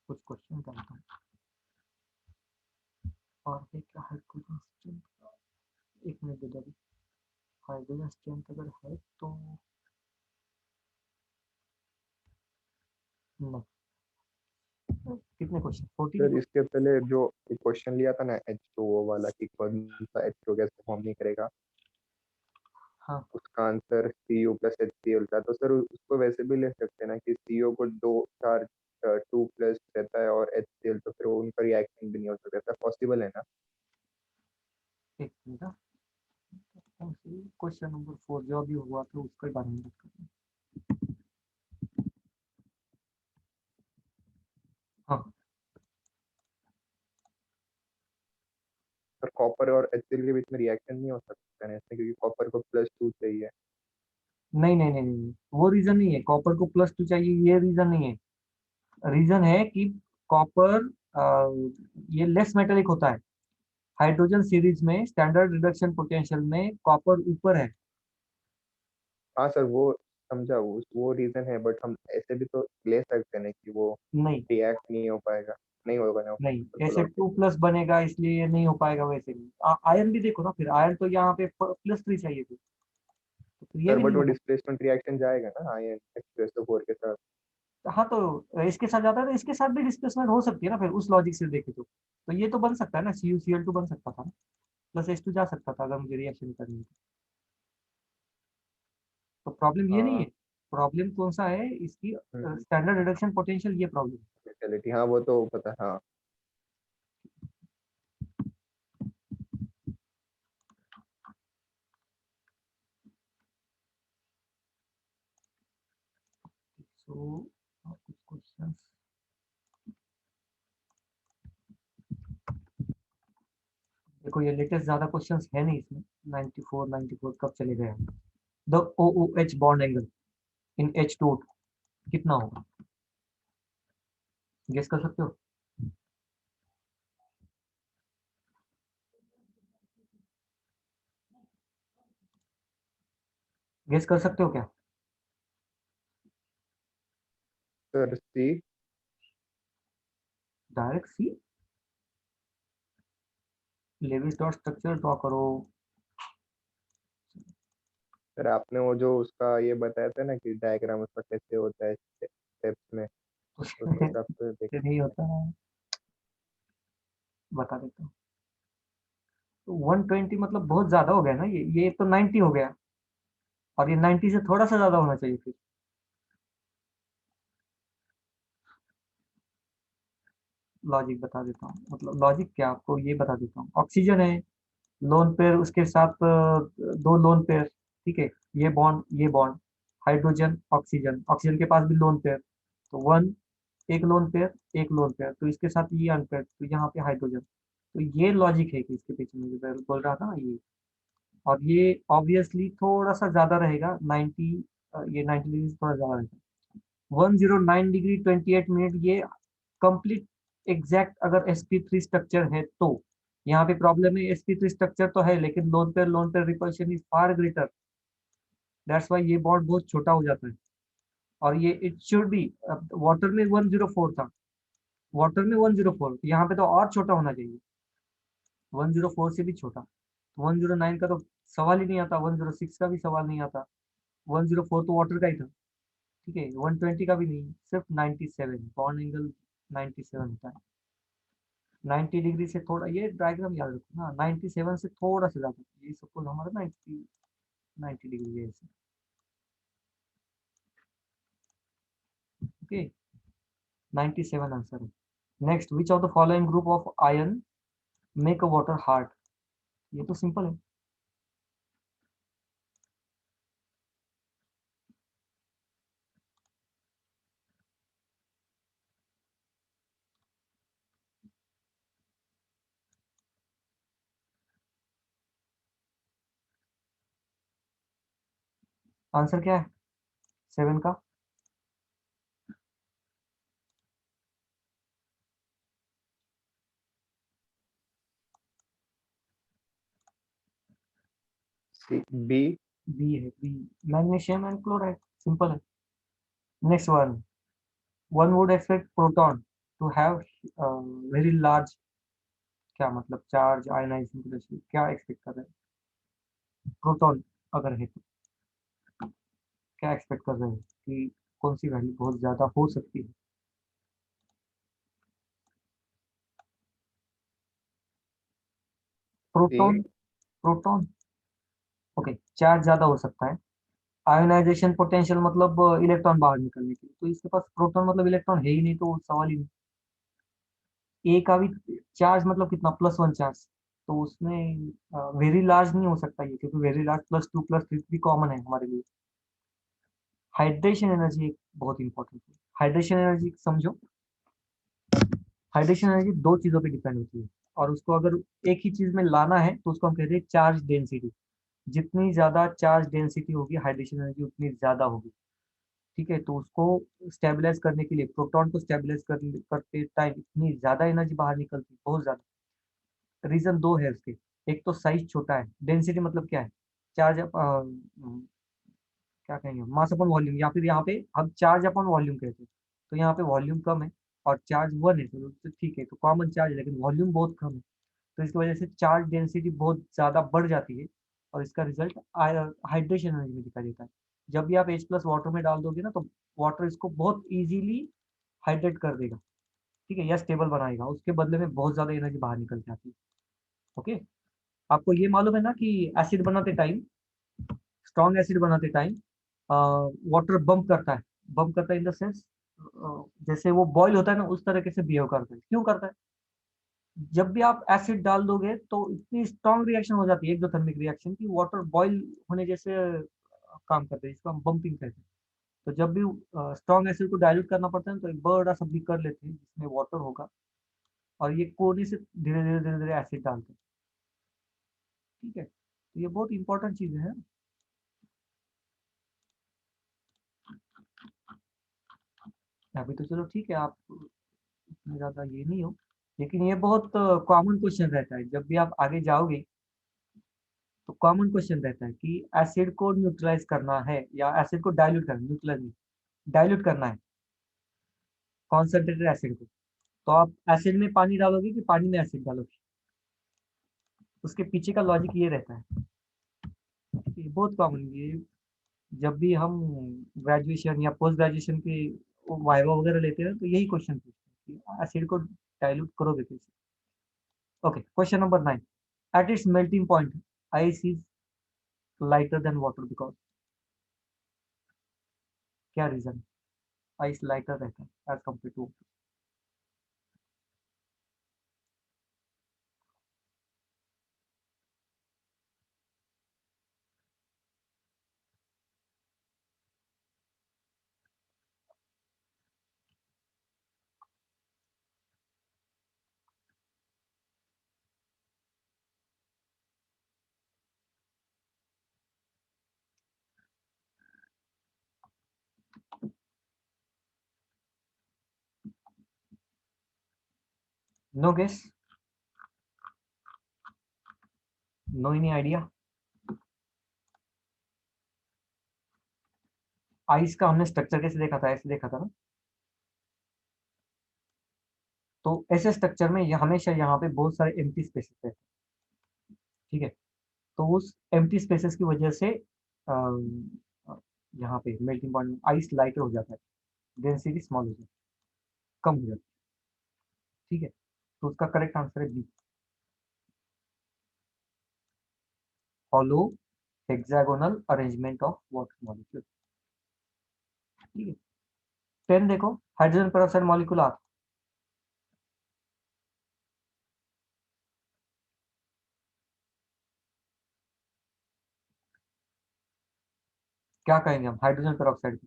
कुछ क्वेश्चन करता हूँ, और है क्या, हाइड्रोजन स्ट्रेंथ, एक मिनट दे दो अभी। हाइड्रोजन स्ट्रेंथ अगर है तो नहीं, कितने क्वेश्चन, 14 सर इसके पहले जो क्वेश्चन लिया था ना H2O वाला कि कौन सा H2O गैस फॉर्म नहीं करेगा, हाँ उसका आंसर Cu प्लस HCl था। तो सर उसको वैसे भी ले सकते हैं ना कि CO को दो चार्ज 2 प्लस रहता है और HCl, तो फिर वो उनका रिएक्शन भी नहीं हो सकता, ऐसा पॉसिबल है ना? एक मिनट, क्वेश्चन नंबर 4 जो अभी हुआ था उसके बारे में बात करते हैं, हाँ सर कॉपर और HCl के बीच में रिएक्शन नहीं हो सकता है ऐसे, क्योंकि कॉपर को +2 चाहिए। नहीं नहीं नहीं नहीं, वो रीजन नहीं है, कॉपर को +2 चाहिए ये रीजन नहीं है, रीजन है कि कॉपर ये लेस मेटेलिक होता है, हाइड्रोजन सीरीज में स्टैंडर्ड रिडक्शन पोटेंशियल में कॉपर ऊपर है। हाँ सर वो समझा, वो रीजन है, बट हम ऐसे भी तो ले सकते हैं ना कि वो नहीं रिएक्ट नहीं हो पाएगा। नहीं होगा ना? नहीं, तो ऐसे लॉजिक 2 प्लस बनेगा इसलिए ये नहीं हो पाएगा, वैसे भी आयरन भी देखो ना, फिर आयरन तो यहाँ पे +3 चाहिए थी, तो फिर ये सर भी बट नहीं वो होगा। डिस्प्लेसमेंट रिएक्शन जाएगा ना आयन H2SO4 के साथ। हाँ तो इसके साथ जाता है तो इसके साथ भी डिस्प्लेसमेंट हो सकती है ना, फिर उस लॉजिक से देखे तो ये तो बन सकता है ना, CuCl2 बन सकता था ना, +H2 जा सकता था अगर मुझे रिएक्शन करनी है तो प्रॉब्लम ये नहीं है, हाँ। प्रॉब्लम कौन सा है इसकी, हम्म। स्टैंडर्ड रिडक्शन पोटेंशियल, ये प्रॉब्लम। स्पेशलिटी, हाँ वो तो पता है, हाँ। सो कुछ क्वेश्चंस, देखो ये लेटेस्ट ज्यादा क्वेश्चंस है नहीं इसमें, 94 कब चले गए हैं। The OOH bond angle in H2O कितना होगा, गेस कर सकते हो, गेस कर सकते हो क्या, सर सी। डायरेक्ट सी। लेविस डॉट स्ट्रक्चर ड्रॉ करो। सर आपने वो जो उसका ये बताया था ना कि डायग्राम उसका कैसे होता है स्टेप्स में, तो उस हिसाब से देख। नहीं होता है, बता देता हूँ। तो 120 मतलब बहुत ज्यादा हो गया ना, ये तो 90 हो गया, और ये 90 से थोड़ा सा ज्यादा होना चाहिए फिर। लॉजिक बता देता हूँ, मतलब लॉजिक क्या, आपको ये बता देता हूँ। ऑक्सीजन है, लोन पेयर, उसके साथ दो लोन पेयर, ठीक है, ये बॉन्ड ये बॉन्ड, हाइड्रोजन ऑक्सीजन, ऑक्सीजन के पास भी लोन पेयर, तो वन, एक लोन पेयर एक लोन पेयर, तो इसके साथ ये अनपेयर, तो यहाँ पे हाइड्रोजन। तो ये लॉजिक है कि इसके पीछे में जो मैं बोल रहा था ना ये। और ये ऑब्वियसली थोड़ा सा ज्यादा रहेगा 90, ये 90 डिग्री से थोड़ा ज्यादा रहेगा। 109 डिग्री 28 मिनट, ये कंप्लीट एग्जैक्ट अगर sp3 स्ट्रक्चर है तो। यहाँ पे प्रॉब्लम है, sp3 स्ट्रक्चर तो है लेकिन lone pair repulsion is far greater, that's why ये बॉन्ड बहुत छोटा हो जाता है। और ये इट शुड बी, वाटर में 104 था, वाटर में 104, यहाँ पे तो और छोटा होना चाहिए, 104 से भी छोटा। 109 का तो सवाल ही नहीं आता, 106 का भी सवाल नहीं आता, 104 तो वाटर का ही था, ठीक है। 120 का भी नहीं, सिर्फ 97 बॉन्ड एंगल 97 होता है। 90 डिग्री से थोड़ा, ये डायग्राम याद रखो ना, 97 से थोड़ा सा ज्यादा, ये सपोज हमारा 90 डिग्री है ऐसे, ओके। 97 आंसर है। Next, which of the following group of ion make a water hard. ये तो सिंपल है। आंसर क्या है 7 का? C B. बी है, B, magnesium and chloride, simple है। Next one, one would expect proton to have very large, क्या मतलब चार्ज आयनाइजेशन पोटेंशियल, क्या एक्सपेक्ट कर रहे हैं प्रोटॉन अगर है तो, क्या एक्सपेक्ट कर रहे हैं कि कौन सी वैल्यू बहुत ज्यादा हो सकती है। सी। प्रोटॉन, प्रोटॉन, ओके, चार्ज ज्यादा हो सकता है। आयोनाइजेशन पोटेंशियल मतलब इलेक्ट्रॉन बाहर निकलने के लिए, तो इसके पास प्रोटॉन मतलब इलेक्ट्रॉन है ही नहीं, तो सवाल ही नहीं। ए का भी चार्ज मतलब कितना, +1 चार्ज, तो उसमें वेरी लार्ज नहीं हो सकता ये, क्योंकि वेरी लार्ज +2 +3 भी कॉमन है हमारे लिए। हाइड्रेशन एनर्जी एक बहुत इंपॉर्टेंट है। हाइड्रेशन एनर्जी समझो, हाइड्रेशन एनर्जी दो चीजों पे डिपेंड होती है, और उसको अगर एक ही चीज में लाना है तो उसको हम कहते हैं चार्ज डेंसिटी। जितनी ज्यादा चार्ज डेंसिटी होगी, हाइड्रेशन एनर्जी उतनी ज्यादा होगी, ठीक है। तो उसको स्टेबलाइज करने के लिए, प्रोटॉन को स्टेबलाइज करते टाइम इतनी ज्यादा एनर्जी बाहर निकलती है, बहुत ज्यादा। रीजन दो है उसके, एक तो साइज छोटा है, डेंसिटी मतलब क्या है, चार्ज क्या कहेंगे, मास अपॉन वॉल्यूम, या फिर यहाँ पे हम चार्ज अपॉन वॉल्यूम कहते हैं। तो यहाँ पे वॉल्यूम कम है और चार्ज 1 है, तो ठीक है, तो कॉमन चार्ज है लेकिन वॉल्यूम बहुत कम है, तो इसकी वजह से चार्ज डेंसिटी बहुत ज्यादा बढ़ जाती है, और इसका रिजल्ट हाइड्रेशन एनर्जी में दिखाई देता है। जब भी आप H+ वाटर में डाल दोगे ना, तो वाटर इसको बहुत इजीली हाइड्रेट कर देगा, ठीक है, या स्टेबल बनाएगा, उसके बदले में बहुत ज्यादा एनर्जी बाहर निकल जाती है, ओके। आपको ये मालूम है ना कि एसिड बनाते टाइम, स्ट्रॉन्ग एसिड बनाते टाइम वाटर बम्प करता है, बम्प करता है इन द सेंस, जैसे वो बॉईल होता है ना, उस तरीके से बिहेव करता है। क्यों करता है? जब भी आप एसिड डाल दोगे तो इतनी स्ट्रॉन्ग रिएक्शन हो जाती है, एक्सोथर्मिक रिएक्शन, की वाटर बॉईल होने जैसे काम करते हैं, जिसको हम बम्पिंग कहते हैं। तो जब भी स्ट्रॉन्ग एसिड को डाइल्यूट करना पड़ता है तो एक बड़ा सा बीकर लेते हैं जिसमें वाटर होगा, और ये कोने से धीरे धीरे धीरे धीरे एसिड डालते हैं, ठीक है। तो ये बहुत इंपॉर्टेंट चीज है। अभी तो चलो ठीक है, आप इतना ज्यादा ये नहीं हो, लेकिन ये बहुत कॉमन क्वेश्चन रहता है जब भी आप आगे जाओगे, तो कॉमन क्वेश्चन रहता है कि एसिड को न्यूट्रलाइज करना है या एसिड को डाइल्यूट करना, न्यूट्रलाइज नहीं, डाइल्यूट करना है, कॉन्सेंट्रेटेड एसिड को, तो आप एसिड में पानी डालोगे कि पानी में एसिड डालोगे? उसके पीछे का लॉजिक ये रहता है, ये बहुत कॉमन, ये जब भी हम ग्रेजुएशन या पोस्ट ग्रेजुएशन के वाइवा वगैरह लेते हैं तो यही क्वेश्चन पूछते हैं कि एसिड को डाइल्यूट करोगे कैसे। Okay, question number 9, at its melting point ice is lighter than water because, क्या रीजन? आइस लाइटर रहता है as compare to, no guess, no any idea. Ice का हमने स्ट्रक्चर कैसे देखा था, ऐसे देखा था ना, तो ऐसे स्ट्रक्चर में ये हमेशा यहाँ पे बहुत सारे एम्प्टी स्पेसेस रहते हैं, ठीक है, तो उस एम्प्टी स्पेसेस की वजह से यहाँ पे मेल्टिंग पॉइंट में आइस लाइटर हो जाता है, डेंसिटी स्मॉल हो जाती है, कम हो जाती है, ठीक है, तो उसका करेक्ट आंसर है B, hollow hexagonal arrangement of water molecule, ठीक है। 10 देखो, हाइड्रोजन पेरोक्साइड मॉलिक्यूल आर, क्या कहेंगे हम हाइड्रोजन पेरोक्साइड की?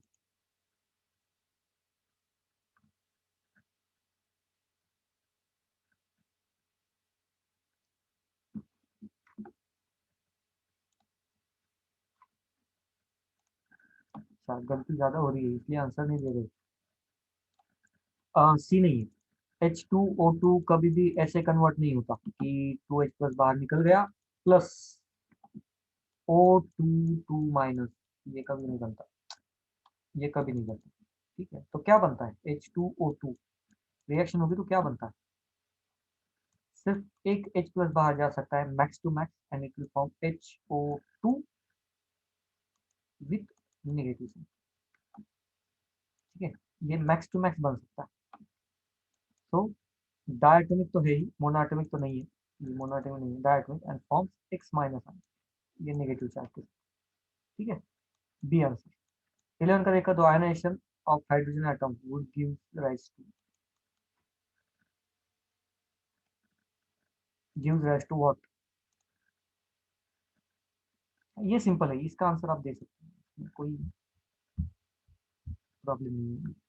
शायद गलती ज्यादा हो रही है इसलिए आंसर नहीं दे रहे। सी नहीं है, H2O2 कभी भी ऐसे कन्वर्ट नहीं होता कि 2H प्लस बाहर निकल गया प्लस O2 माइनस, ये कभी नहीं बनता, ये कभी नहीं बनता, ठीक है, तो क्या बनता है H2O2, रिएक्शन होगी तो क्या बनता है, सिर्फ एक H प्लस बाहर जा सकता है max to max and it will form HO2 with negative, ठीक है, ये मैक्स टू मैक्स बन सकता है, तो डायटोमिक तो है ही, मोनोएटॉमिक तो नहीं है, ये मोनोएटॉमिक नहीं है, diatomic and forms X minus ion, ये नेगेटिव चार्ज के साथ, ठीक है, बी आंसर। 11 का देखा तो ionization of hydrogen atom would give rise to, gives rise to what, ये सिंपल है, इसका आंसर आप दे सकते हैं, इसमें कोई प्रॉब्लम नहीं है।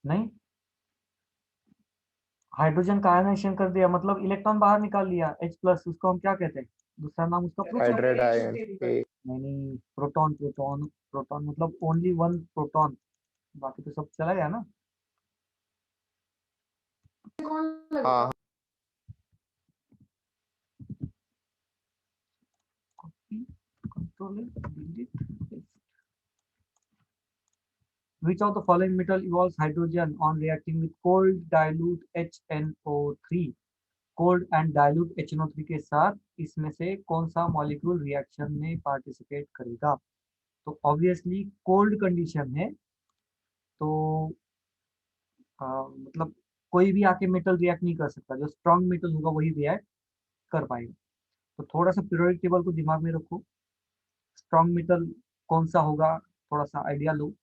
नहीं, हाइड्रोजन का आयनाइजेशन कर दिया मतलब इलेक्ट्रॉन बाहर निकाल लिया H प्लस, उसको हम क्या कहते हैं, दूसरा नाम उसका प्रोटॉन, हाइड्रेट आयन नहीं प्रोटॉन, प्रोटॉन प्रोटॉन मतलब ओनली वन प्रोटॉन, बाकी तो सब चला गया ना। हाँ copy, control delete, which of the following metal evolves hydrogen on reacting with cold dilute HNO3, cold and dilute HNO3 के साथ इसमें से कौन सा मॉलिक्यूल रिएक्शन में पार्टिसिपेट करेगा, तो ऑब्वियसली कोल्ड कंडीशन है, तो मतलब कोई भी आके मेटल रिएक्ट नहीं कर सकता, जो स्ट्रॉन्ग मेटल होगा वही रिएक्ट कर पाएगा, तो थोड़ा सा पीरियोडिक टेबल को दिमाग में रखो, स्ट्रॉन्ग मेटल कौन सा होगा थोड़ा सा आइडिया लो,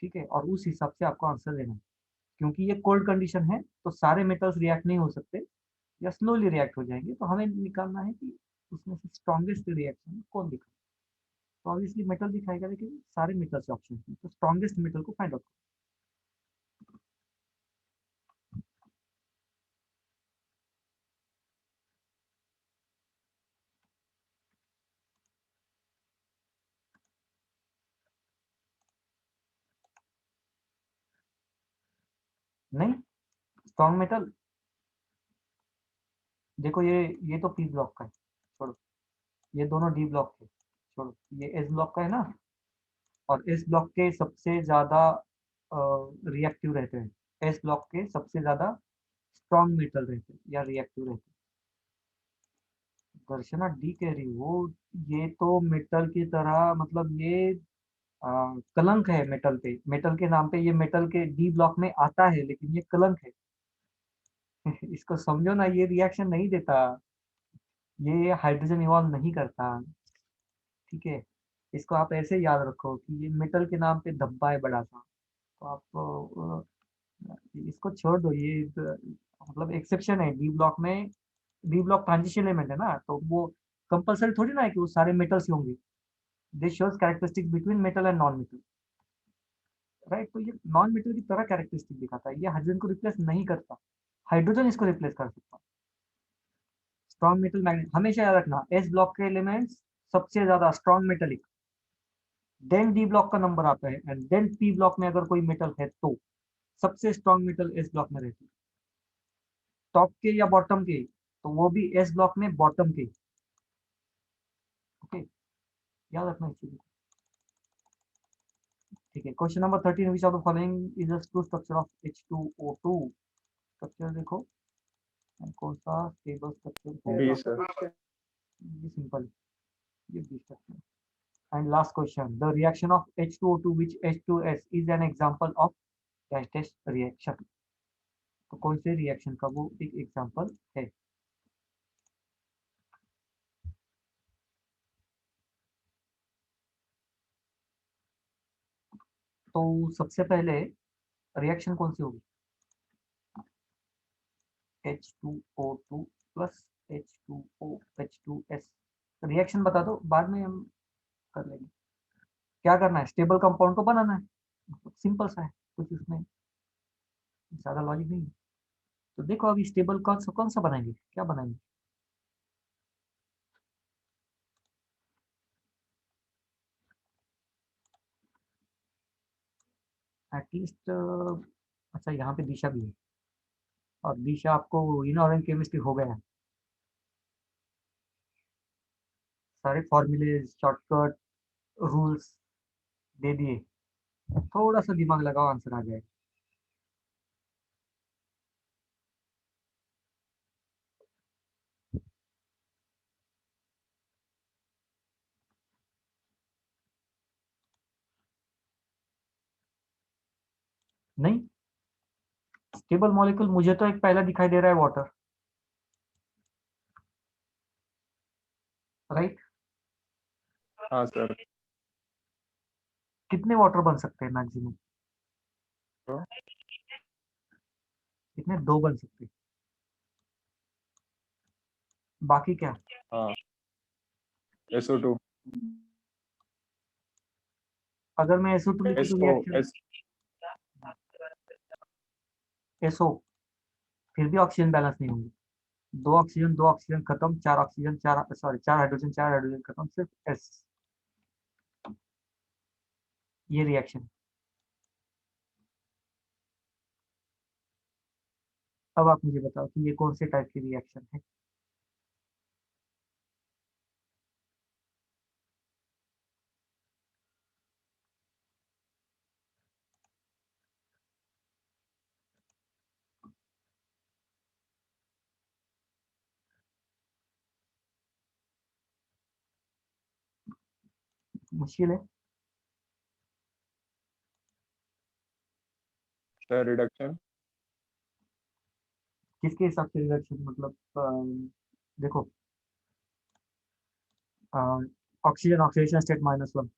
ठीक है, और उस हिसाब से आपको आंसर देना है, क्योंकि ये कोल्ड कंडीशन है तो सारे मेटल्स रिएक्ट नहीं हो सकते या स्लोली रिएक्ट हो जाएंगे, तो हमें निकालना है कि उसमें से स्ट्रॉन्गेस्ट रिएक्शन कौन दिखा, तो ऑब्वियसली मेटल दिखाएगा, लेकिन सारे मेटल से ऑप्शन है, तो स्ट्रॉन्गेस्ट मेटल को फाइंड आउट। नहीं, स्ट्रॉन्ग मेटल देखो, ये तो पी ब्लॉक का है, छोड़ो, ये दोनों डी ब्लॉक के, छोड़ो, ये एस ब्लॉक का है ना, और एस ब्लॉक के सबसे ज्यादा रिएक्टिव रहते हैं, एस ब्लॉक के सबसे ज्यादा स्ट्रॉन्ग मेटल रहते हैं या रिएक्टिव रहते हैं। दर्शना डी कह रही वो, ये तो मेटल की तरह, मतलब ये कलंक है मेटल पे, मेटल के नाम पे, ये मेटल के डी ब्लॉक में आता है, लेकिन ये कलंक है। इसको समझो ना, ये रिएक्शन नहीं देता, ये हाइड्रोजन इवॉल्व नहीं करता, ठीक है। इसको आप ऐसे याद रखो कि ये मेटल के नाम पे धब्बा है बड़ा सा, तो आप इसको छोड़ दो, ये मतलब एक्सेप्शन है डी ब्लॉक में। डी ब्लॉक ट्रांजिशन एलिमेंट है ना, तो वो कंपलसरी थोड़ी ना है कि वो सारे मेटल्स ही होंगे। This shows characteristic between metal and non metal, right. तो ये नॉन मेटल की तरह कैरेक्टरिस्टिक दिखाता है, ये हाइड्रोजन को रिप्लेस नहीं करता, हाइड्रोजन इसको रिप्लेस कर सकता। स्ट्रॉन्ग मेटल मैग्नेट हमेशा याद रखना, एस ब्लॉक के एलिमेंट्स सबसे ज्यादा strong metallic, then D block का नंबर आता है, एंड देन पी ब्लॉक में अगर कोई मेटल है तो सबसे स्ट्रॉन्ग मेटल एस ब्लॉक में रहती है, टॉप के या बॉटम के, तो वो भी एस ब्लॉक में बॉटम के। ओके, याद रखना इस चीज को, ठीक है। Question number 13, which of the following is the true structure of H2O2। Structure देखो, कौन सा स्टेबल स्ट्रक्चर बी होगा, सर। ये सिंपल, ये B structure. And last question, the reaction of H2O2 which H2S is an example of gas test reaction. तो कौन से reaction का वो एक एग्जांपल है। तो सबसे पहले रिएक्शन कौन सी होगी, H2O2 plus H2O H2S। Reaction बता दो, बाद में हम कर लेंगे। क्या करना है, स्टेबल कंपाउंड को बनाना है, मतलब सिंपल सा है, कुछ उसमें ज्यादा लॉजिक नहीं है। तो देखो अभी स्टेबल कौन सा बनाएंगे, क्या बनाएंगे। एटलीस्ट, अच्छा यहाँ पे दिशा भी है, और दिशा आपको इनऑर्गेनिक केमिस्ट्री हो गया है, सारे फॉर्मूले शॉर्टकट रूल्स दे दिए, थोड़ा सा दिमाग लगाओ आंसर आ जाएगा। नहीं, स्टेबल मॉलिक्यूल मुझे तो एक पहला दिखाई दे रहा है, वाटर, राइट। हाँ सर। कितने वाटर बन सकते हैं मैक्सिमम, तो कितने, दो बन सकते हैं, बाकी क्या। हाँ, SO2। अगर मैं SO2 लिखूं तो SO रिएक्शन S SO, फिर भी ऑक्सीजन बैलेंस नहीं होंगे, दो ऑक्सीजन खत्म, चार ऑक्सीजन, चार, सॉरी, चार हाइड्रोजन खत्म, सिर्फ एस, ये रिएक्शन। अब आप मुझे बताओ कि ये कौन से टाइप की रिएक्शन है। मुश्किल है, सर, रिडक्शन। किसके हिसाब से रिएक्शन, मतलब देखो, ऑक्सीजन ऑक्सीडेशन स्टेट -1,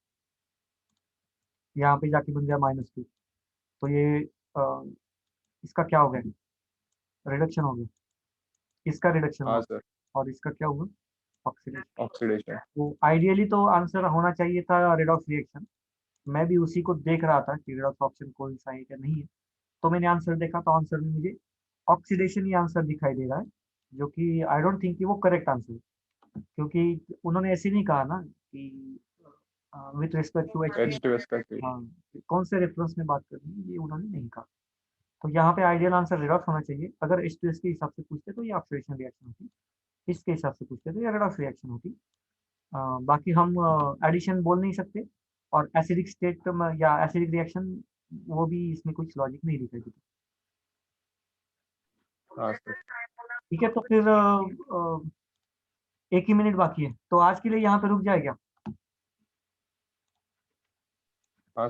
यहाँ पे जाके बन गया -2, तो ये अ, इसका क्या हो गया, रिडक्शन हो गया, इसका रिडक्शन हाँ हुआ, सर। और इसका क्या हुआ, ऑक्सीडेशन। ऑक्सीडेशन। तो आइडियली तो आंसर होना चाहिए था रेडॉक्स रिएक्शन। मैं भी उसी को देख रहा था कि रेडॉक्स ऑप्शन कौन सा है या नहीं है। तो मैंने आंसर देखा तो आंसर में मुझे ऑक्सीडेशन ही आंसर दिखाई दे रहा है, जो कि आई डोंट थिंक कि वो करेक्ट आंसर है, क्योंकि उन्होंने ऐसे नहीं कहा ना कि with respect to H. H2S का चाहिए। हाँ, कौन से रेफरेंस में बात करनी है ये उन्होंने नहीं कहा। तो यहाँ पे आइडियल आंसर रिडॉक्स होना चाहिए। अगर H2S के हिसाब से पूछते तो ये ऑक्सीडेशन रिएक्शन होती, इसके हिसाब से पूछते तो ये रिडॉक्स रिएक्शन होती। बाकी हम एडिशन बोल नहीं सकते, और एसिडिक स्टेट या एसिडिक रिएक्शन वो भी इसमें कुछ लॉजिक नहीं दिखाई देती। हाँ सर। ठीक है, तो फिर एक ही मिनट बाकी है, तो आज के लिए यहाँ पे रुक जाए क्या? हाँ।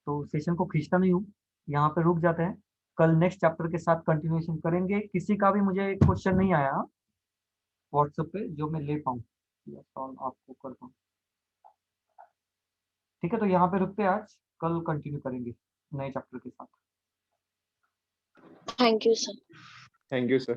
तो सेशन को खींचता नहीं हूँ, यहाँ पे रुक जाते हैं। कल नेक्स्ट चैप्टर के साथ कंटिन्यूएशन करेंगे। किसी का भी मुझे क्वेश्चन नहीं आया व्हाट्सएप पे जो मैं ले पाऊँ या सॉल्व आपको कर पाऊँ। ठीक है, तो यहाँ पे रुकते हैं आज, कल कंटिन्यू करेंगे नए चैप्टर के साथ। Thank you sir. Thank you sir.